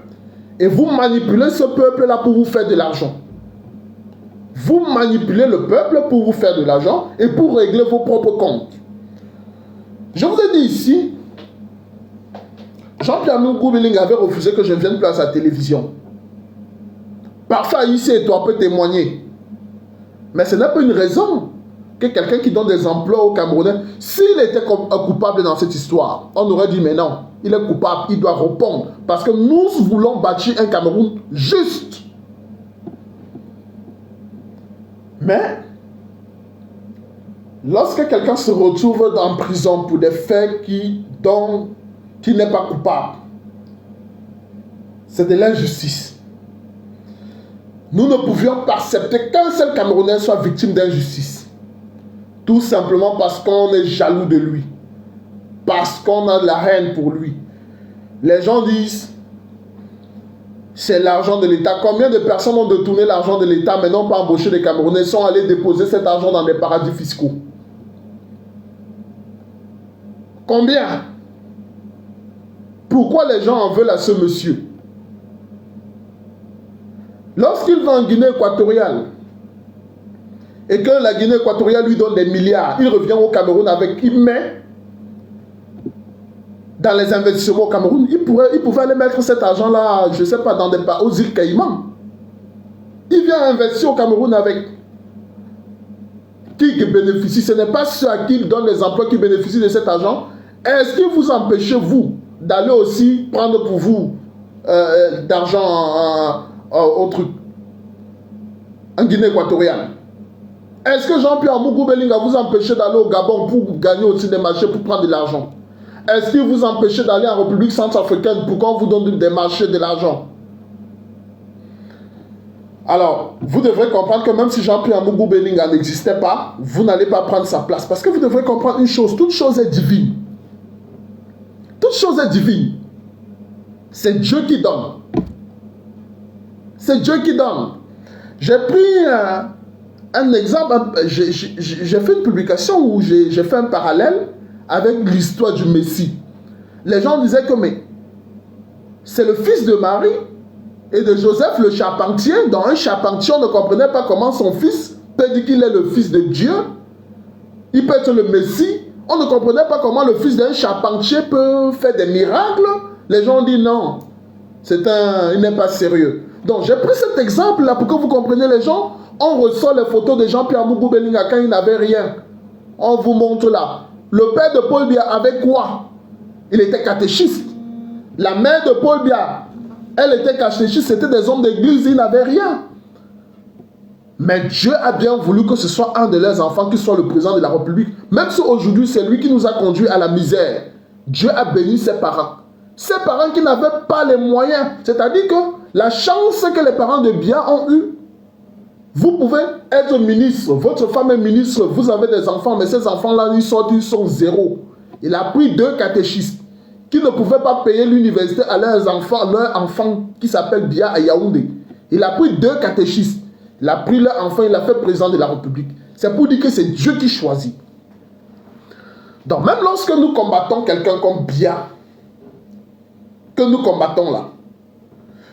Et vous manipulez ce peuple-là pour vous faire de l'argent. Vous manipulez le peuple pour vous faire de l'argent et pour régler vos propres comptes. Je vous ai dit ici Jean-Pierre Amougou Belinga avait refusé que je ne vienne plus à sa télévision. Parfois, ici et toi peut témoigner. Mais ce n'est pas une raison que quelqu'un qui donne des emplois aux Camerounais, s'il était coupable dans cette histoire, on aurait dit mais non, il est coupable, il doit répondre. Parce que nous voulons bâtir un Cameroun juste. Mais, lorsque quelqu'un se retrouve en prison pour des faits qui n'est pas coupable, c'est de l'injustice. Nous ne pouvions pas accepter qu'un seul Camerounais soit victime d'injustice. Tout simplement parce qu'on est jaloux de lui. Parce qu'on a de la haine pour lui. Les gens disent, c'est l'argent de l'État. Combien de personnes ont détourné l'argent de l'État mais n'ont pas embauché des Camerounais, sont allés déposer cet argent dans des paradis fiscaux? Combien? Pourquoi les gens en veulent à ce monsieur? Lorsqu'il va en Guinée équatoriale et que la Guinée équatoriale lui donne des milliards, il revient au Cameroun avec, il met dans les investissements au Cameroun, il pouvait aller mettre cet argent-là, je ne sais pas, aux îles Caïmans. Il vient investir au Cameroun avec qui bénéficie. Ce n'est pas ceux à qui il donne les emplois qui bénéficient de cet argent. Est-ce qu'il vous empêche, vous, d'aller aussi prendre pour vous d'argent au truc en Guinée équatoriale? Est-ce que Jean-Pierre Amougou Belinga vous empêche d'aller au Gabon pour gagner aussi des marchés, pour prendre de l'argent? Est-ce qu'il vous empêche d'aller en République centrafricaine pour qu'on vous donne des marchés, de l'argent? Alors, vous devrez comprendre que même si Jean-Pierre Amougou Belinga n'existait pas, vous n'allez pas prendre sa place. Parce que vous devrez comprendre une chose, toute chose est divine. Toute chose est divine. C'est Dieu qui donne. C'est Dieu qui donne. J'ai pris un exemple, j'ai fait une publication où j'ai fait un parallèle avec l'histoire du Messie. Les gens disaient que mais c'est le fils de Marie et de Joseph le charpentier. Dans un charpentier, on ne comprenait pas comment son fils peut dire qu'il est le fils de Dieu. Il peut être le Messie. On ne comprenait pas comment le fils d'un charpentier peut faire des miracles. Les gens ont dit non, il n'est pas sérieux. Donc j'ai pris cet exemple là pour que vous compreniez les gens. On ressort les photos de Jean-Pierre Amougou Belinga quand il n'avait rien. On vous montre là. Le père de Paul Biya avait quoi? Il était catéchiste. La mère de Paul Biya, elle était catéchiste, c'était des hommes d'église, ils n'avaient rien. Mais Dieu a bien voulu que ce soit un de leurs enfants qui soit le président de la République. Même si aujourd'hui c'est lui qui nous a conduits à la misère. Dieu a béni ses parents. Ses parents qui n'avaient pas les moyens. C'est-à-dire que la chance que les parents de Biya ont eue, vous pouvez être ministre, votre femme est ministre, vous avez des enfants, mais ces enfants-là, ils sont zéro. Il a pris 2 catéchistes qui ne pouvaient pas payer l'université à leurs enfants qui s'appelle Biya à Yaoundé. Il a pris 2 catéchistes. Il a pris leur enfant, il l'a fait président de la République. C'est pour dire que c'est Dieu qui choisit. Donc même lorsque nous combattons quelqu'un comme Biya, que nous combattons là,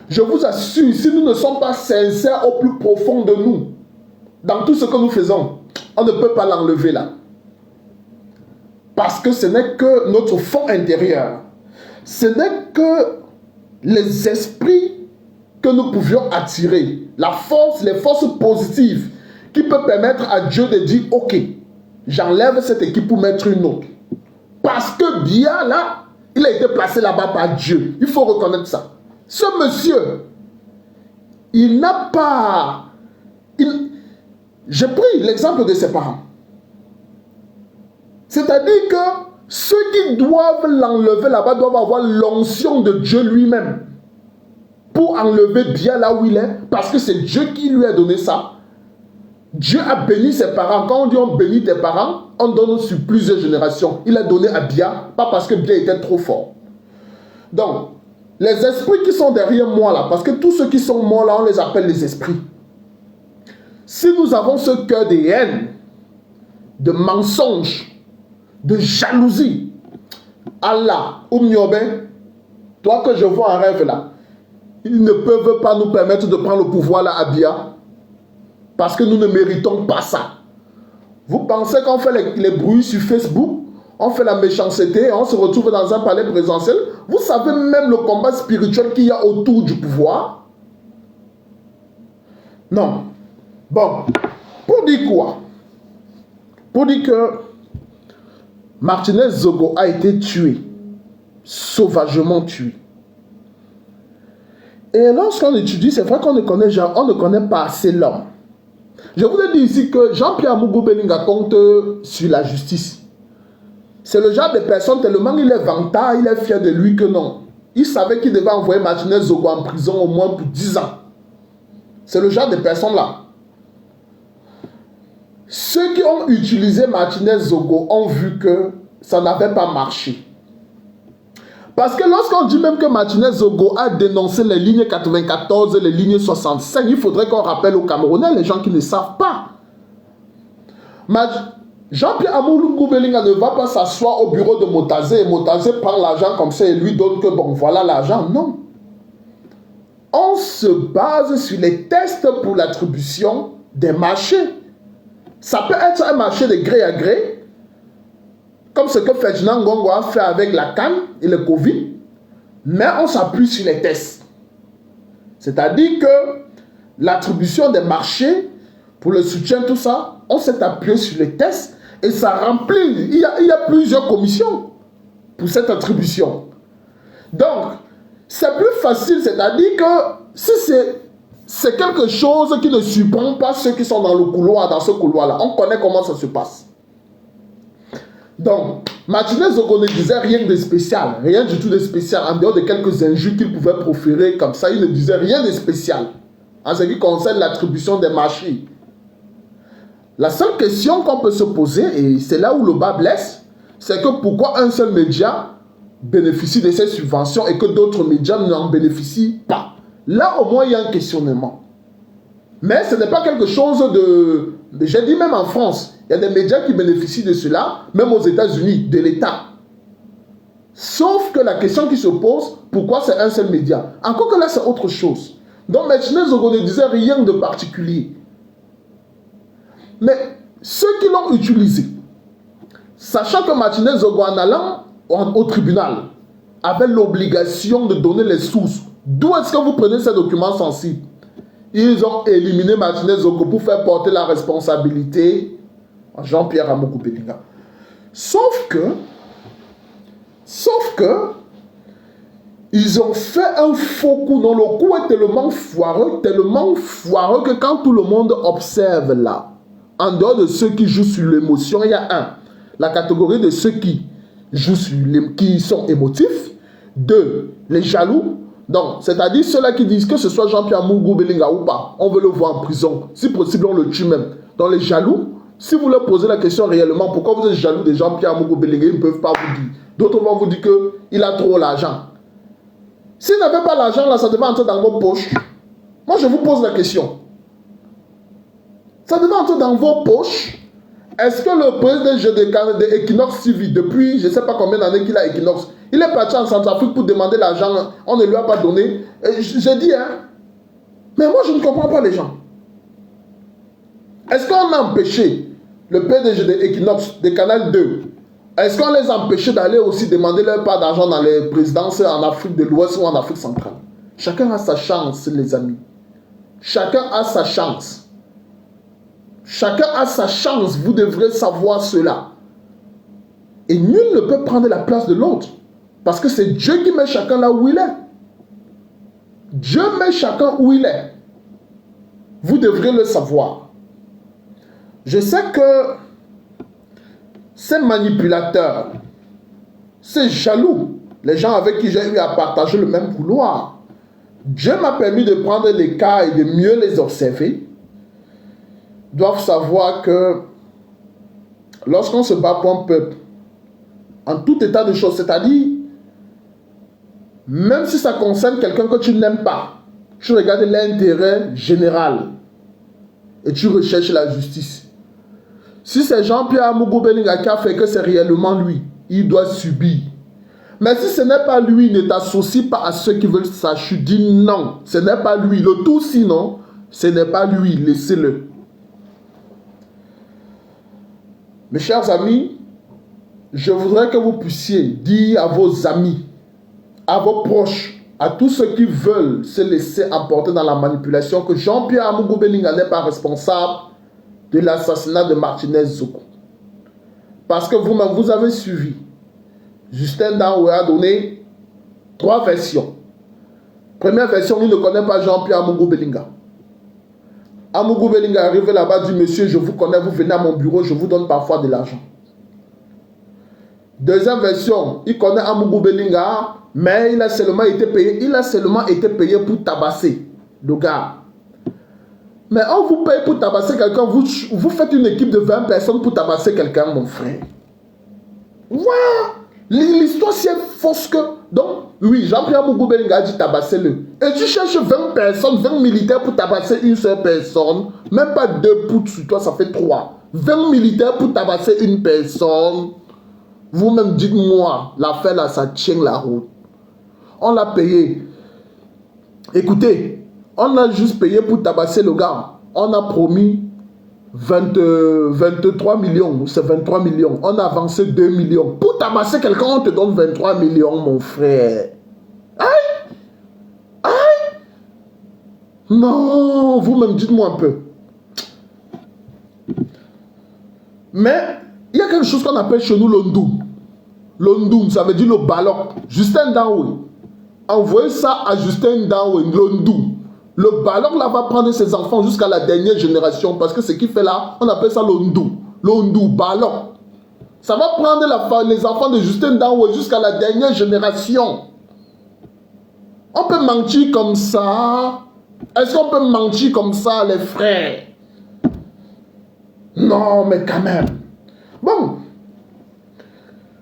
je vous assure, si nous ne sommes pas sincères au plus profond de nous, dans tout ce que nous faisons, on ne peut pas l'enlever là. Parce que ce n'est que notre fond intérieur. Ce n'est que les esprits que nous pouvions attirer, la force, les forces positives qui peuvent permettre à Dieu de dire, ok, j'enlève cette équipe pour mettre une autre. Parce que Biya là, il a été placé là-bas par Dieu. Il faut reconnaître ça. Ce monsieur, il n'a pas... J'ai pris l'exemple de ses parents. C'est-à-dire que ceux qui doivent l'enlever là-bas doivent avoir l'onction de Dieu lui-même pour enlever Biya là où il est, parce que c'est Dieu qui lui a donné ça. Dieu a béni ses parents. Quand on dit on bénit tes parents, on donne sur plusieurs générations. Il a donné à Biya, pas parce que Biya était trop fort. Donc, les esprits qui sont derrière moi là, parce que tous ceux qui sont morts là, on les appelle les esprits. Si nous avons ce cœur de haine, de mensonge, de jalousie, Allah, toi que je vois en rêve là, ils ne peuvent pas nous permettre de prendre le pouvoir là à Biya, parce que nous ne méritons pas ça. Vous pensez qu'on fait les bruits sur Facebook, on fait la méchanceté, on se retrouve dans un palais présidentiel, Vous savez même le combat spirituel qu'il y a autour du pouvoir? Non. Bon, pour dire quoi? Pour dire que Martinez Zogo a été tué, sauvagement tué. Et lorsqu'on étudie, c'est vrai qu'on ne connaît pas assez l'homme. Je voudrais dire ici que Jean-Pierre Amougou Belinga compte sur la justice. C'est le genre de personne, tellement il est vantard, il est fier de lui que non. Il savait qu'il devait envoyer Martinez Zogo en prison au moins pour 10 ans. C'est le genre de personne-là. Ceux qui ont utilisé Martinez Zogo ont vu que ça n'avait pas marché. Parce que lorsqu'on dit même que Martinez Zogo a dénoncé les lignes 94 et les lignes 65, il faudrait qu'on rappelle aux Camerounais, les gens qui ne savent pas. Jean-Pierre Amougou Belinga ne va pas s'asseoir au bureau de Motazé et Motazé prend l'argent comme ça et lui donne que bon, voilà l'argent. Non. On se base sur les tests pour l'attribution des marchés. Ça peut être un marché de gré à gré, comme ce que Ferdinand Ngongo a fait avec la canne et le Covid, mais on s'appuie sur les tests. C'est-à-dire que l'attribution des marchés, pour le soutien, tout ça, on s'est appuyé sur les tests et ça remplit. Il y a plusieurs commissions pour cette attribution. Donc, c'est plus facile, c'est-à-dire que si c'est quelque chose qui ne surprend pas ceux qui sont dans le couloir, dans ce couloir-là, on connaît comment ça se passe. Donc, Martinez Zogo ne disait rien de spécial, rien du tout de spécial, en dehors de quelques injures qu'il pouvait proférer comme ça, il ne disait rien de spécial en ce qui concerne l'attribution des marchés. La seule question qu'on peut se poser, et c'est là où le bas blesse, c'est que pourquoi un seul média bénéficie de ces subventions et que d'autres médias n'en bénéficient pas. Là, au moins, il y a un questionnement. Mais ce n'est pas quelque chose de... J'ai dit même en France, il y a des médias qui bénéficient de cela, même aux États-Unis, de l'État. Sauf que la question qui se pose, pourquoi c'est un seul média? Encore que là, c'est autre chose. Donc, Martinez Zogo ne disait rien de particulier. Mais ceux qui l'ont utilisé, sachant que Martinez Zogo, en allant au tribunal, avait l'obligation de donner les sources. D'où est-ce que vous prenez ces documents sensibles? Ils ont éliminé Martinez Zogo pour faire porter la responsabilité à Jean-Pierre Amougou Belinga. Sauf que, ils ont fait un faux coup. Non, le coup est tellement foireux que quand tout le monde observe là, en dehors de ceux qui jouent sur l'émotion, il y a la catégorie de ceux qui jouent sur qui sont émotifs. 2, les jaloux. Donc, c'est-à-dire ceux-là qui disent que ce soit Jean-Pierre Amougou Belinga ou pas, on veut le voir en prison. Si possible, on le tue même. Donc, les jaloux, si vous leur posez la question réellement, pourquoi vous êtes jaloux de Jean-Pierre Amougou Belinga, ils ne peuvent pas vous dire. D'autres vont vous dire qu'il a trop l'argent. S'il n'avait pas l'argent, là, ça devait entrer dans vos poches. Moi, je vous pose la question. Ça devait entrer dans vos poches. Est-ce que le président de Equinox TV, depuis je ne sais pas combien d'années qu'il a Equinox, il est parti en Centrafrique pour demander l'argent, on ne lui a pas donné. J'ai dit, hein. Mais moi, je ne comprends pas les gens. Est-ce qu'on a empêché le PDG de Equinox, de Canal 2, est-ce qu'on les a empêchés d'aller aussi demander leur part d'argent dans les présidences en Afrique de l'Ouest ou en Afrique centrale? Chacun a sa chance, les amis. Chacun a sa chance. Chacun a sa chance, vous devrez savoir cela. Et nul ne peut prendre la place de l'autre. Parce que c'est Dieu qui met chacun là où il est. Dieu met chacun où il est. Vous devrez le savoir. Je sais que ces manipulateurs, ces jaloux, les gens avec qui j'ai eu à partager le même couloir, Dieu m'a permis de prendre les cas et de mieux les observer, doivent savoir que lorsqu'on se bat pour un peuple, en tout état de choses, c'est-à-dire, même si ça concerne quelqu'un que tu n'aimes pas, tu regardes l'intérêt général et tu recherches la justice. Si c'est Jean-Pierre Amougou Belinga qui a fait que c'est réellement lui, il doit subir. Mais si ce n'est pas lui, ne t'associe pas à ceux qui veulent sa chute. Dis non, ce n'est pas lui. Le tout sinon, ce n'est pas lui, laissez-le. Mes chers amis, je voudrais que vous puissiez dire à vos amis, à vos proches, à tous ceux qui veulent se laisser emporter dans la manipulation, que Jean-Pierre Amougou Belinga n'est pas responsable de l'assassinat de Martinez Zogo. Parce que vous-même, vous avez suivi. Justin Daoué a donné 3 versions. Première version, il ne connaît pas Jean-Pierre Amougou Belinga. Amougou Belinga est arrivé là-bas, dit, monsieur, je vous connais, vous venez à mon bureau, je vous donne parfois de l'argent. Deuxième version, il connaît Amougou Belinga, mais il a seulement été payé pour tabasser le gars. Mais on vous paye pour tabasser quelqu'un, vous faites une équipe de 20 personnes pour tabasser quelqu'un, mon frère. Voilà. L'histoire c'est fausse que... Donc, oui, Jean-Pierre Amougou Belinga a dit tabasser-le. Et tu cherches 20 personnes, 20 militaires pour tabasser une seule personne. Même pas 2 poutres sur toi, ça fait 3. 20 militaires pour tabasser une personne. Vous-même dites-moi, l'affaire là, ça tient la route. On l'a payé. Écoutez, on a juste payé pour tabasser le gars. On a promis 23 millions, c'est 23 millions. On a avancé 2 millions. Pour tabasser quelqu'un, on te donne 23 millions, mon frère. Aïe! Aïe! Non, vous-même dites-moi un peu. Mais, il y a quelque chose qu'on appelle chez nous l'ondoum. L'ondoum, ça veut dire le ballon. Justin Daoué. Envoyez ça à Justin Daoué, l'ondoum. Le ballon là va prendre ses enfants jusqu'à la dernière génération. Parce que ce qu'il fait là, on appelle ça l'ondoum. L'ondoum, ballon. Ça va prendre les enfants de Justin Daoué jusqu'à la dernière génération. On peut mentir comme ça. Est-ce qu'on peut mentir comme ça, les frères? Non, mais quand même. Bon.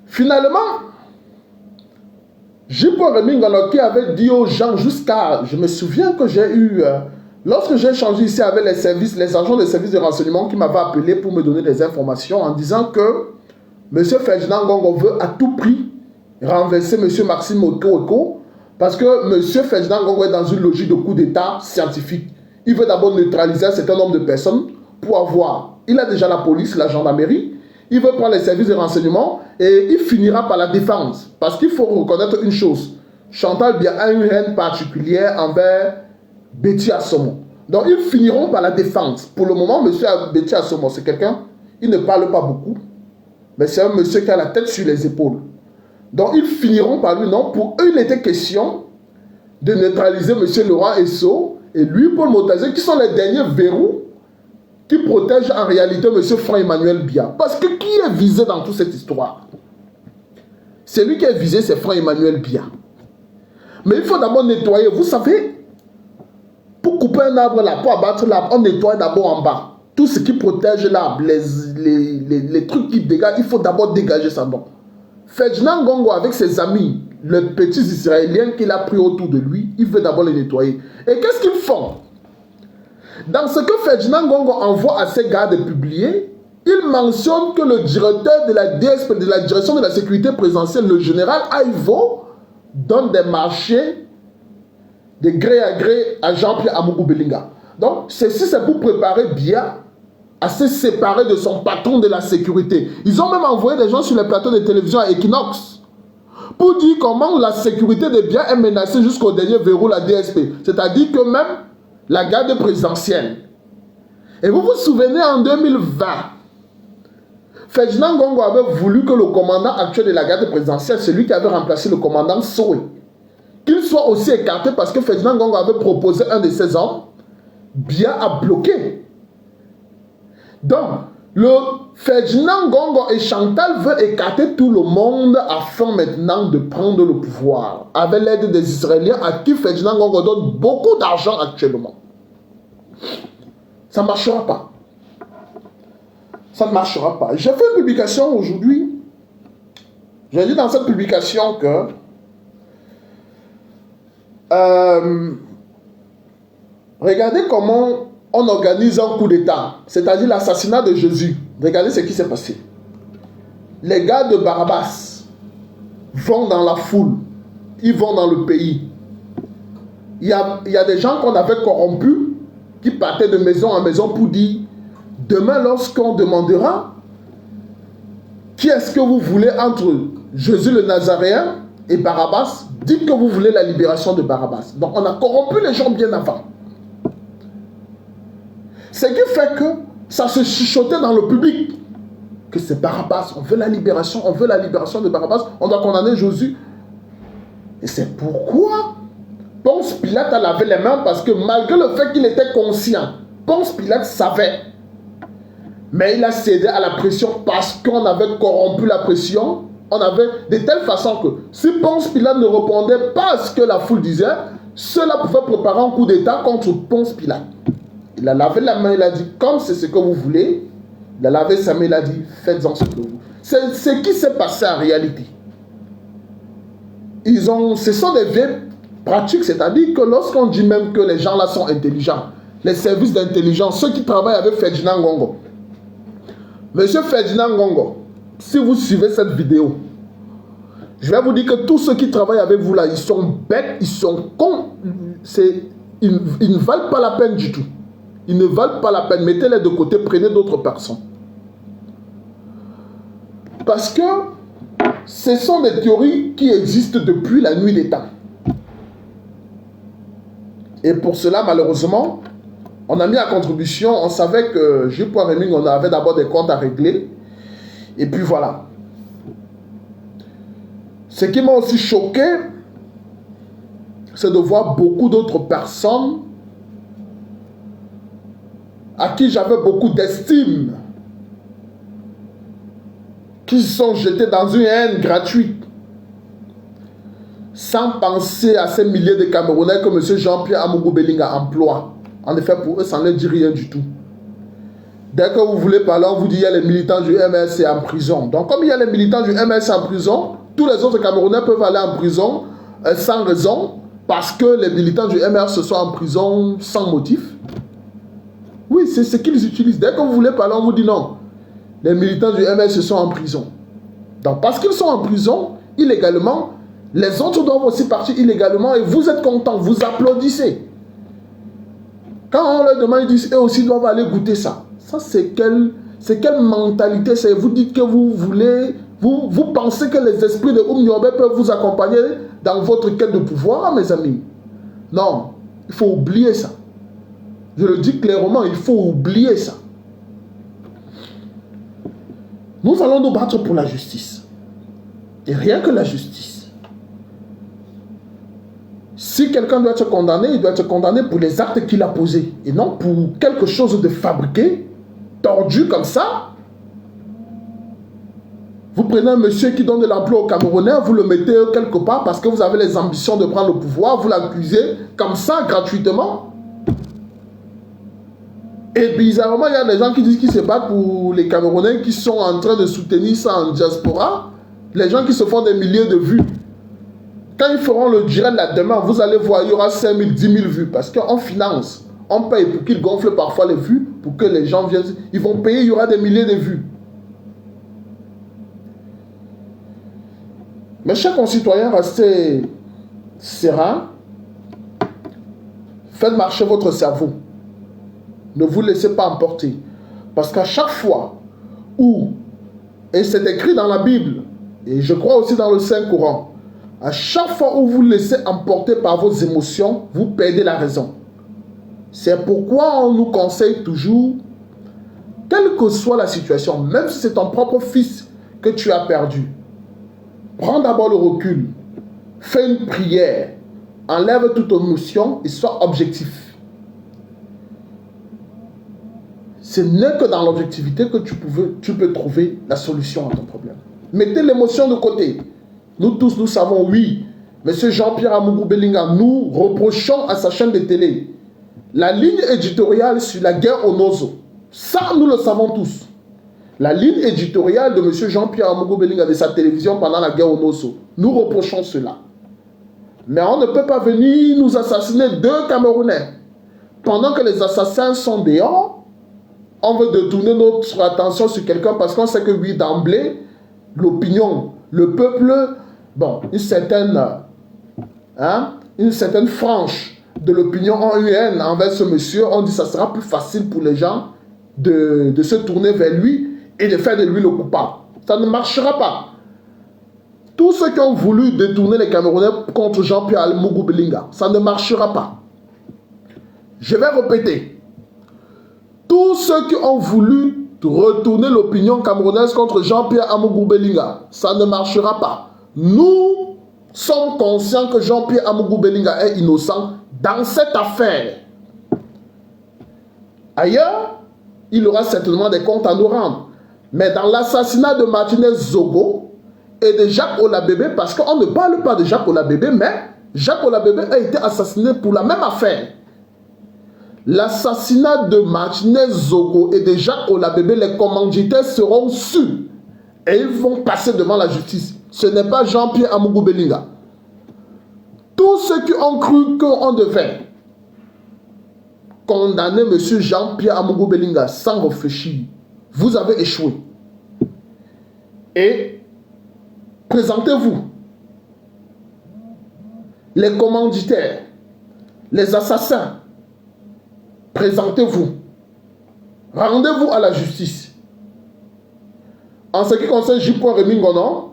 Finalement, J-Paul Remingano qui avait dit aux gens jusqu'à... Je me souviens que j'ai eu... lorsque j'ai échangé ici avec les agents des services de renseignement qui m'avaient appelé pour me donner des informations en disant que M. Ferdinand Ngongo veut à tout prix renverser M. Maxime Okoeko parce que M. Ferdinand Ngongo est dans une logique de coup d'État scientifique. Il veut d'abord neutraliser un certain nombre de personnes pour avoir... Il a déjà la police, la gendarmerie. Il veut prendre les services de renseignement et il finira par la défense. Parce qu'il faut reconnaître une chose. Chantal Biya a une haine particulière envers Betty Assomo. Donc ils finiront par la défense. Pour le moment, M. Betty Assomo, c'est quelqu'un, il ne parle pas beaucoup. Mais c'est un monsieur qui a la tête sur les épaules. Donc ils finiront par lui, non. Pour eux, il était question de neutraliser M. Laurent Esso et lui, Paul Motazé, qui sont les derniers verrous qui protège en réalité M. Franck-Emmanuel Biya. Parce que qui est visé dans toute cette histoire? Celui qui est visé, c'est Franck-Emmanuel Biya. Mais il faut d'abord nettoyer. Vous savez, pour couper un arbre là, pour abattre l'arbre, on nettoie d'abord en bas. Tout ce qui protège l'arbre, les trucs qui dégagent, il faut d'abord dégager ça. Donc, Ferdinand Ngongo avec ses amis, les petits Israéliens qu'il a pris autour de lui, il veut d'abord les nettoyer. Et qu'est-ce qu'ils font? Dans ce que Ferdinand Ngongo envoie à ses gars de publier, il mentionne que le directeur de la DSP, de la direction de la sécurité présidentielle, le général Aïvo, donne des marchés de gré à gré à Jean-Pierre Amougou Belinga. Donc, ceci c'est pour préparer Biya à se séparer de son patron de la sécurité. Ils ont même envoyé des gens sur les plateaux de télévision à Equinox pour dire comment la sécurité de Biya est menacée jusqu'au dernier verrou, la DSP. C'est-à-dire que même la garde présidentielle. Et vous vous souvenez, en 2020, Ferdinand Ngongo avait voulu que le commandant actuel de la garde présidentielle, celui qui avait remplacé le commandant Sowe, qu'il soit aussi écarté parce que Ferdinand Ngongo avait proposé un de ses hommes. Biya a bloqué. Donc, le Ferdinand Ngongo et Chantal veulent écarter tout le monde afin maintenant de prendre le pouvoir avec l'aide des Israéliens à qui Ferdinand Ngongo donne beaucoup d'argent actuellement. Ça ne marchera pas. Ça ne marchera pas. J'ai fait une publication aujourd'hui. J'ai dit dans cette publication que regardez comment on organise un coup d'État, c'est-à-dire l'assassinat de Jésus. Regardez ce qui s'est passé. Les gars de Barabbas vont dans la foule, ils vont dans le pays. Il y a des gens qu'on avait corrompus qui partaient de maison en maison pour dire demain, lorsqu'on demandera qui est-ce que vous voulez entre Jésus le Nazaréen et Barabbas, dites que vous voulez la libération de Barabbas. Donc on a corrompu les gens bien avant. Ce qui fait que ça se chuchotait dans le public. Que c'est Barabbas, on veut la libération de Barabbas, on doit condamner Jésus. Et c'est pourquoi Ponce Pilate a lavé les mains, parce que malgré le fait qu'il était conscient, Ponce Pilate savait. Mais il a cédé à la pression parce qu'on avait corrompu la pression. On avait de telle façon que si Ponce Pilate ne répondait pas à ce que la foule disait, cela pouvait préparer un coup d'état contre Ponce Pilate. Il a lavé la main, il a dit, comme c'est ce que vous voulez, il a lavé sa main, il a dit, faites-en ce que vous voulez. C'est ce qui s'est passé en réalité. Ce sont des vieilles pratiques, c'est-à-dire que lorsqu'on dit même que les gens là sont intelligents, les services d'intelligence, ceux qui travaillent avec Ferdinand Ngongo, Monsieur Ferdinand Ngongo, si vous suivez cette vidéo, je vais vous dire que tous ceux qui travaillent avec vous là, ils sont bêtes, ils sont cons, ils ne valent pas la peine du tout. Ils ne valent pas la peine, mettez-les de côté, prenez d'autres personnes. Parce que ce sont des théories qui existent depuis la nuit des temps. Et pour cela, malheureusement, on a mis à contribution, on savait que Jules Reming, on avait d'abord des comptes à régler. Et puis voilà. Ce qui m'a aussi choqué, c'est de voir beaucoup d'autres personnes à qui j'avais beaucoup d'estime, qui se sont jetés dans une haine gratuite, sans penser à ces milliers de Camerounais que M. Jean-Pierre Amougou Belinga emploie. En effet, pour eux, ça ne dit rien du tout. Dès que vous voulez parler, on vous dit qu'il y a les militants du MLC en prison. Donc, comme il y a les militants du MLC en prison, tous les autres Camerounais peuvent aller en prison sans raison, parce que les militants du MLC sont en prison sans motif. Oui, c'est ce qu'ils utilisent. Dès que vous voulez parler, on vous dit non. Les militants du MLC sont en prison. Donc, parce qu'ils sont en prison, illégalement, les autres doivent aussi partir illégalement et vous êtes contents, vous applaudissez. Quand on leur demande, ils disent, eux aussi doivent aller goûter ça. Ça, c'est quelle mentalité? C'est vous dites que vous voulez, vous pensez que les esprits de Oumniobé peuvent vous accompagner dans votre quête de pouvoir, mes amis. Non, il faut oublier ça. Je le dis clairement, il faut oublier ça. Nous allons nous battre pour la justice. Et rien que la justice. Si quelqu'un doit être condamné, il doit être condamné pour les actes qu'il a posés. Et non pour quelque chose de fabriqué, tordu comme ça. Vous prenez un monsieur qui donne de l'emploi aux Camerounais, vous le mettez quelque part parce que vous avez les ambitions de prendre le pouvoir, vous l'accusez comme ça, gratuitement. Et bizarrement, il y a des gens qui disent qu'ils se battent pour les Camerounais qui sont en train de soutenir ça en diaspora. Les gens qui se font des milliers de vues. Quand ils feront le direct là demain, vous allez voir, il y aura 5 000, 10 000 vues. Parce qu'on finance, on paye pour qu'ils gonflent parfois les vues, pour que les gens viennent. Ils vont payer, il y aura des milliers de vues. Mes chers concitoyens, restez sereins. Faites marcher votre cerveau. Ne vous laissez pas emporter. Parce qu'à chaque fois où, et c'est écrit dans la Bible, et je crois aussi dans le Saint-Courant, à chaque fois où vous laissez emporter par vos émotions, vous perdez la raison. C'est pourquoi on nous conseille toujours, quelle que soit la situation, même si c'est ton propre fils que tu as perdu, prends d'abord le recul, fais une prière, enlève toute émotion et sois objectif. Ce n'est que dans l'objectivité que tu peux trouver la solution à ton problème. Mettez l'émotion de côté. Nous tous, nous savons, oui, M. Jean-Pierre Amougou Belinga, nous reprochons à sa chaîne de télé la ligne éditoriale sur la guerre au Nozo. Ça, nous le savons tous. La ligne éditoriale de M. Jean-Pierre Amougou Belinga de sa télévision pendant la guerre au Nozo. Nous reprochons cela. Mais on ne peut pas venir nous assassiner 2 Camerounais. Pendant que les assassins sont dehors, on veut détourner notre attention sur quelqu'un parce qu'on sait que oui, d'emblée, l'opinion, le peuple, bon, une certaine frange de l'opinion ont eu haine envers ce monsieur. On dit que ça sera plus facile pour les gens de se tourner vers lui et de faire de lui le coupable. Ça ne marchera pas. Tous ceux qui ont voulu détourner les Camerounais contre Jean-Pierre Amougou Belinga, ça ne marchera pas. Je vais répéter. Tous ceux qui ont voulu retourner l'opinion camerounaise contre Jean-Pierre Amougou Belinga, ça ne marchera pas. Nous sommes conscients que Jean-Pierre Amougou Belinga est innocent dans cette affaire. Ailleurs, il aura certainement des comptes à nous rendre. Mais dans l'assassinat de Martinez Zogo et de Jacques Olabébé, parce qu'on ne parle pas de Jacques Olabébé, mais Jacques Olabébé a été assassiné pour la même affaire. L'assassinat de Martinez Zogo et de Jacques Olabébé, les commanditaires seront sûrs et ils vont passer devant la justice. Ce n'est pas Jean-Pierre Amougou Belinga. Tous ceux qui ont cru qu'on devait condamner M. Jean-Pierre Amougou Belinga sans réfléchir, vous avez échoué. Et présentez-vous. Les commanditaires, les assassins, présentez-vous. Rendez-vous à la justice. En ce qui concerne J. Rémy Ngonon,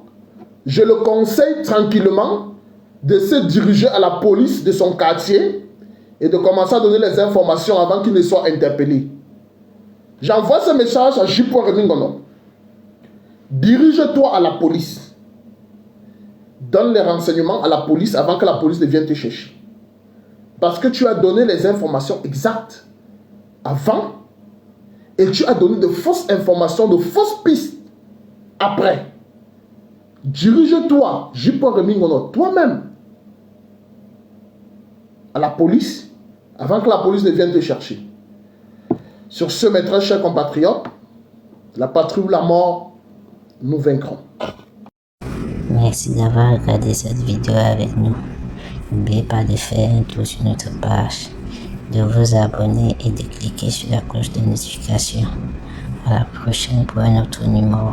je le conseille tranquillement de se diriger à la police de son quartier et de commencer à donner les informations avant qu'il ne soit interpellé. J'envoie ce message à J. Rémy Ngonon. Dirige-toi à la police. Donne les renseignements à la police avant que la police ne vienne te chercher. Parce que tu as donné les informations exactes avant et tu as donné de fausses informations, de fausses pistes après. Dirige-toi, J. Rémy Ngonon, toi-même, à la police avant que la police ne vienne te chercher. Sur ce, mes très chers compatriotes, la patrie ou la mort, nous vaincrons. Merci d'avoir regardé cette vidéo avec nous. N'oubliez pas de faire un tour sur notre page, de vous abonner et de cliquer sur la cloche de notification. À la prochaine pour un autre numéro.